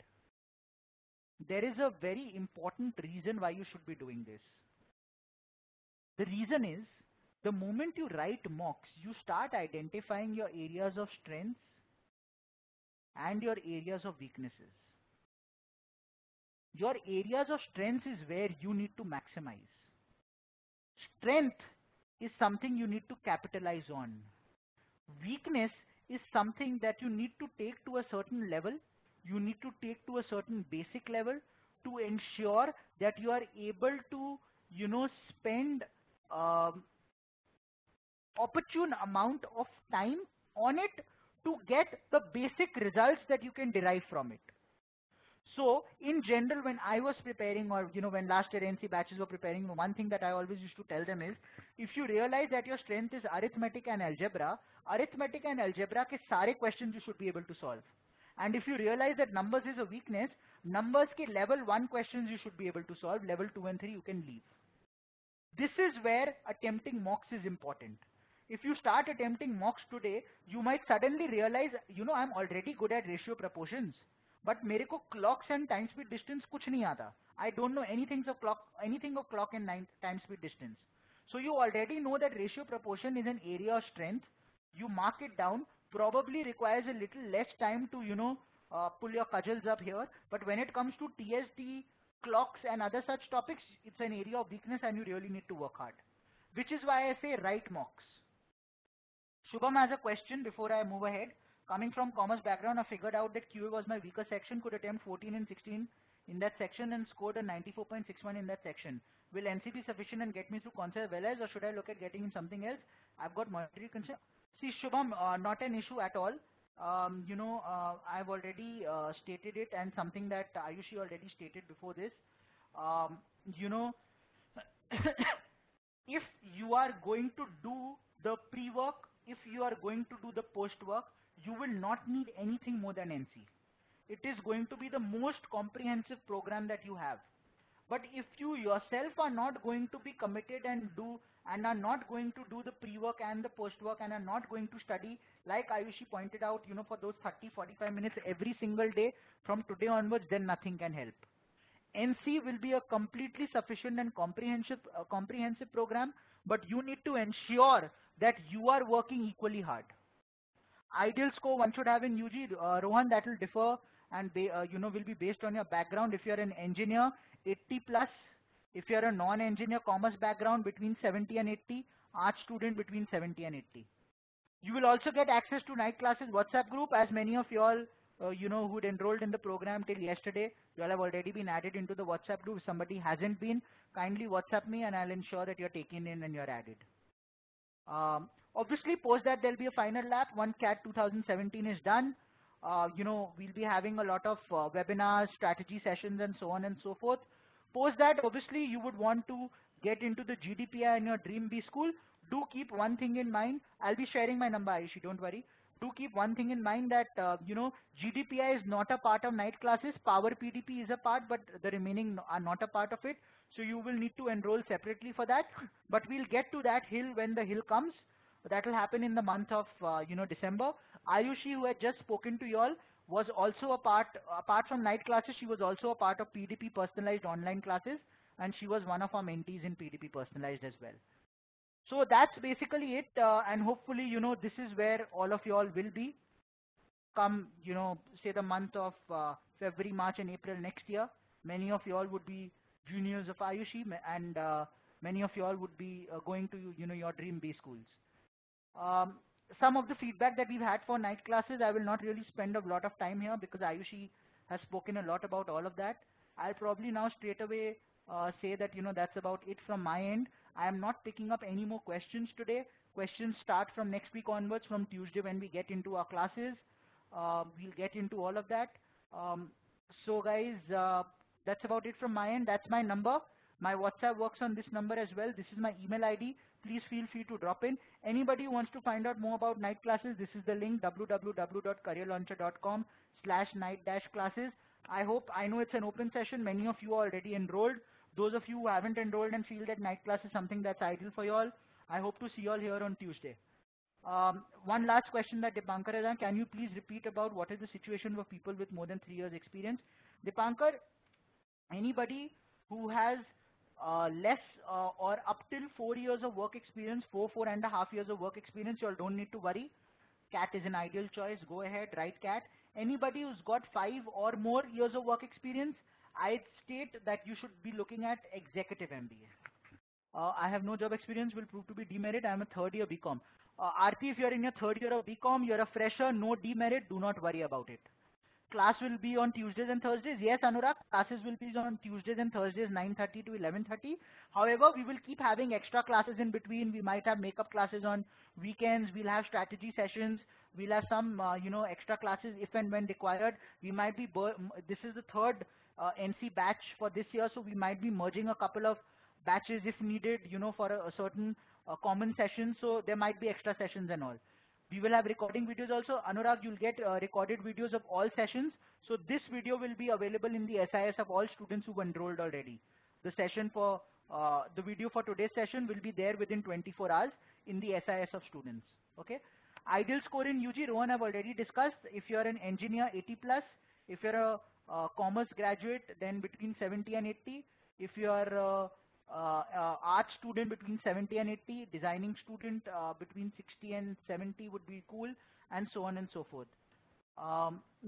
There is a very important reason why you should be doing this. The reason is, the moment you write mocks, you start identifying your areas of strengths and your areas of weaknesses. Your areas of strengths is where you need to maximize. Strength is something you need to capitalize on. Weakness is something that you need to take to a certain level, you need to take to a certain basic level to ensure that you are able to, spend opportune amount of time on it to get the basic results that you can derive from it. So in general, when I was preparing, or when last year NC batches were preparing, one thing that I always used to tell them is, if you realize that your strength is arithmetic and algebra के सारे questions you should be able to solve. And if you realize that numbers is a weakness, numbers के level 1 questions you should be able to solve, level 2 and 3 you can leave. This is where attempting mocks is important. If you start attempting mocks today, you might suddenly realize, I'm already good at ratio proportions, but मेरे को clocks and time speed distance कुछ नहीं आता. I don't know anything of clock and time speed distance. So you already know that ratio proportion is an area of strength. You mark it down. Probably requires a little less time to pull your cudgels up here. But when it comes to TST, clocks and other such topics, it's an area of weakness and you really need to work hard. Which is why I say write mocks. Shubham has a question before I move ahead. Coming from commerce background, I figured out that QA was my weaker section, could attempt 14 and 16 in that section and scored a 94.61 in that section. Will NC be sufficient and get me through concept well as, or should I look at getting in something else? I've got monetary concern. See, Shubham, not an issue at all. I've already stated it, and something that Ayushi already stated before this. Um, you know, if you are going to do the pre-work, if you are going to do the post-work, you will not need anything more than NC. It is going to be the most comprehensive program that you have. But if you yourself are not going to be committed and are not going to do the pre-work and the post-work and are not going to study, like Ayushi pointed out, for those 30-45 minutes every single day from today onwards, then nothing can help. NC will be a completely sufficient and comprehensive program, but you need to ensure that you are working equally hard. Ideal score one should have in UG, Rohan, that will differ and will be based on your background. If you're an engineer, 80 plus. If you're a non-engineer commerce background, between 70 and 80. Art student, between 70 and 80. You will also get access to night classes WhatsApp group, as many of you all, who'd enrolled in the program till yesterday. You all have already been added into the WhatsApp group. If somebody hasn't been, kindly WhatsApp me and I'll ensure that you're taken in and you're added. Obviously, post that there'll be a final lap. Once CAT 2017 is done, we'll be having a lot of webinars, strategy sessions, and so on and so forth. Post that, obviously, you would want to get into the GDPI in your Dream B school. Do keep one thing in mind. I'll be sharing my number, Ayushi, don't worry. Do keep one thing in mind that, GDPI is not a part of night classes. Power PDP is a part, but the remaining are not a part of it. So you will need to enroll separately for that. But we'll get to that hill when the hill comes. That will happen in the month of, December. Ayushi, who had just spoken to you all, was also apart from night classes, she was also a part of PDP personalized online classes, and she was one of our mentees in PDP personalized as well. So that's basically it, and hopefully, this is where all of you all will be come, say the month of February, March and April next year. Many of you all would be juniors of Ayushi, and many of you all would be going to, your Dream B schools. Some of the feedback that we've had for night classes, I will not really spend a lot of time here because Ayushi has spoken a lot about all of that. I'll probably now straight away say that, that's about it from my end. I am not picking up any more questions today. Questions start from next week onwards, from Tuesday when we get into our classes. We'll get into all of that. So guys, that's about it from my end. That's my number. My WhatsApp works on this number as well. This is my email ID. Please feel free to drop in. Anybody who wants to find out more about night classes, this is the link, www.careerlauncher.com/night-classes. I know it's an open session. Many of you are already enrolled. Those of you who haven't enrolled and feel that night class is something that's ideal for you all, I hope to see you all here on Tuesday. One last question that Dipankar has asked, can you please repeat about what is the situation for people with more than 3 years experience? Dipankar, anybody who has less or up till 4 years of work experience, 4.5 years of work experience, you all don't need to worry. CAT is an ideal choice. Go ahead, write CAT. Anybody who's got 5 or more years of work experience, I'd state that you should be looking at executive MBA. I have no job experience, will prove to be demerit. I am a third year BCom. RP, if you are in your third year of BCom, you're a fresher, no demerit, do not worry about it. Class will be on Tuesdays and Thursdays. Yes, Anurag, classes will be on Tuesdays and Thursdays, 9:30 to 11:30. However, we will keep having extra classes in between. We might have makeup classes on weekends. We'll have strategy sessions. We'll have some, extra classes if and when required. We might be, this is the third NC batch for this year, so we might be merging a couple of batches if needed, for a certain common session. So there might be extra sessions and all. We will have recording videos also. Anurag, you'll get recorded videos of all sessions. So this video will be available in the SIS of all students who've enrolled already. The video for today's session will be there within 24 hours in the SIS of students. Okay. Ideal score in UG, Rohan, I've already discussed. If you're an engineer, 80 plus. If you're a commerce graduate, then between 70 and 80. If you're art student, between 70 and 80. Designing student, between 60 and 70 would be cool, and so on and so forth.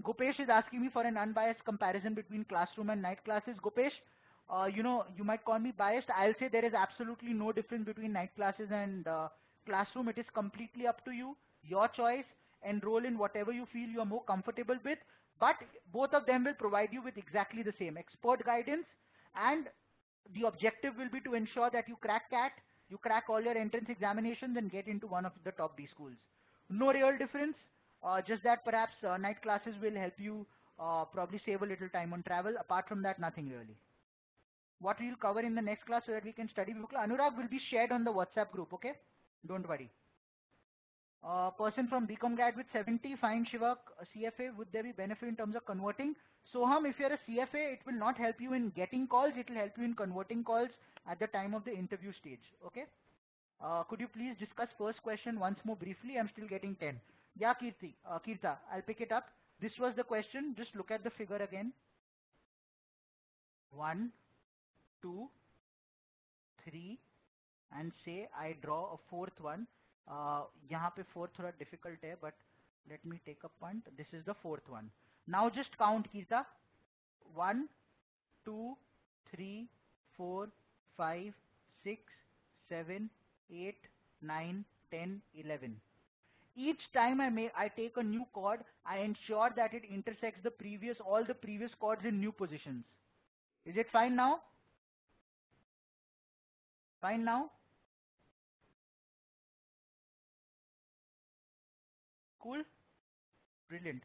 Gopesh is asking me for an unbiased comparison between classroom and night classes. Gopesh, you might call me biased. I'll say there is absolutely no difference between night classes and classroom. It is completely up to you, your choice. Enroll in whatever you feel you are more comfortable with. But both of them will provide you with exactly the same expert guidance, and the objective will be to ensure that you crack CAT, you crack all your entrance examinations and get into one of the top B schools. No real difference, just that perhaps night classes will help you probably save a little time on travel. Apart from that, nothing really. What we'll cover in the next class so that we can study book. Anurag will be shared on the WhatsApp group, okay? Don't worry. Person from BCom grad with 70, fine Shiva, CFA, would there be benefit in terms of converting? Soham, if you're a CFA, it will not help you in getting calls, it will help you in converting calls at the time of the interview stage, okay? Could you please discuss first question once more briefly? I'm still getting 10. Yeah, Kirta, I'll pick it up. This was the question, just look at the figure again. 1, 2, 3, and say I draw a fourth one. यहाँ पे fourth थोड़ा difficult है, but let me take a punt. This is the fourth one. Now just count, Kirta. 1, 2, 3, 4, 5, 6, 7, 8, 9, 10, 11. Each time I take a new chord, I ensure that it intersects all the previous chords in new positions. Is it fine now? Fine now? Cool? Brilliant.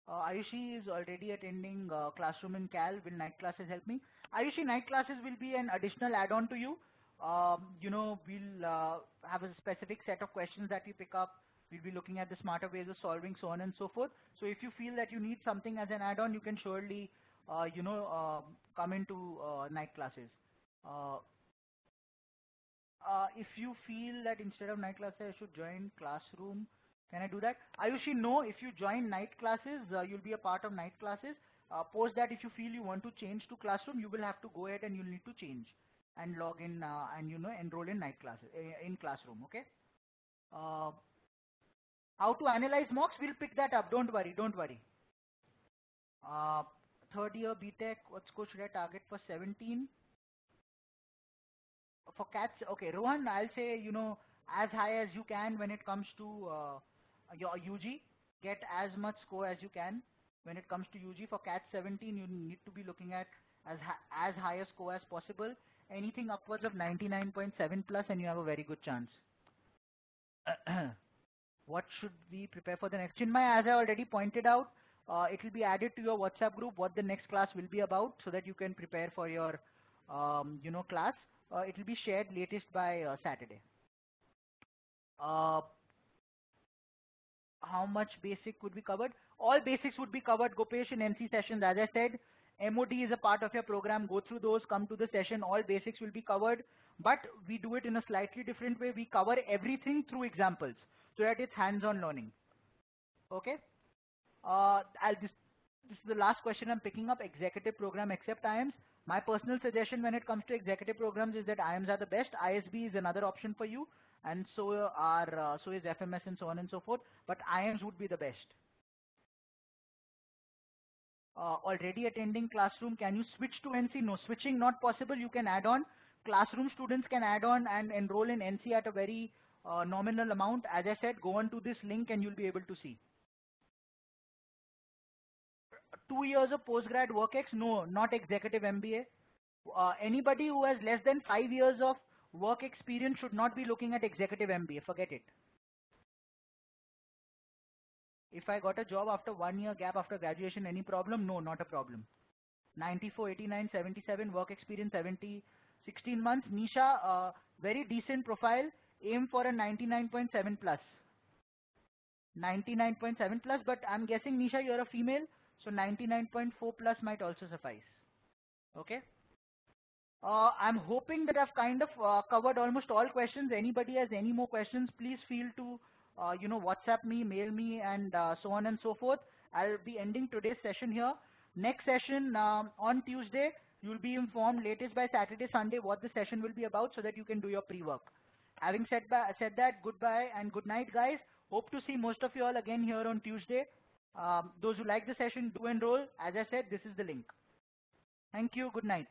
Ayushi is already attending classroom in Cal. Will night classes help me? Ayushi, night classes will be an additional add-on to you. We'll have a specific set of questions that we pick up. We'll be looking at the smarter ways of solving, so on and so forth. So if you feel that you need something as an add-on, you can surely, come into night classes. If you feel that instead of night classes, I should join classroom, can I do that? Ayushi, no. If you join night classes, you'll be a part of night classes. Post that, if you feel you want to change to classroom, you will have to go ahead and you'll need to change and log in and enroll in night classes in classroom. Okay. How to analyze mocks? We'll pick that up. Don't worry. Don't worry. Third year BTech. What score should I target for 17? For cats, okay, Rohan, I'll say, as high as you can when it comes to your UG. Get as much score as you can when it comes to UG. For CAT'17, you need to be looking at as high a score as possible. Anything upwards of 99.7 plus, and you have a very good chance. What should we prepare for the next? Chinmay, as I already pointed out, it will be added to your WhatsApp group what the next class will be about, so that you can prepare for your, class. It will be shared latest by Saturday. How much basic would be covered? All basics would be covered, Gopesh, in MC sessions. As I said, MOD is a part of your program. Go through those, come to the session. All basics will be covered, but we do it in a slightly different way. We cover everything through examples, so that it's hands-on learning. Okay? This is the last question I'm picking up. Executive program except IIMs. My personal suggestion when it comes to executive programs is that IIMs are the best. ISB is another option for you, and so is FMS and so on and so forth. But IIMs would be the best. Already attending classroom, can you switch to NC? No, switching not possible. You can add on. Classroom students can add on and enroll in NC at a very nominal amount. As I said, go on to this link and you'll be able to see. 2 years of postgrad work-ex? No, not executive MBA. Anybody who has less than 5 years of work experience should not be looking at executive MBA. Forget it. If I got a job after 1 year gap after graduation, any problem? No, not a problem. 94, 89, 77, work experience 70, 16 months. Nisha, very decent profile. Aim for a 99.7 plus. 99.7 plus, but I'm guessing, Nisha, you're a female, so 99.4 plus might also suffice. Okay? I'm hoping that I've kind of covered almost all questions. Anybody has any more questions, please feel to, WhatsApp me, mail me, and so on and so forth. I'll be ending today's session here. Next session on Tuesday, you'll be informed latest by Saturday, Sunday what the session will be about so that you can do your pre-work. Having said that, goodbye and good night, guys. Hope to see most of you all again here on Tuesday. Those who like the session, do enroll. As I said, this is the link. Thank you. Good night.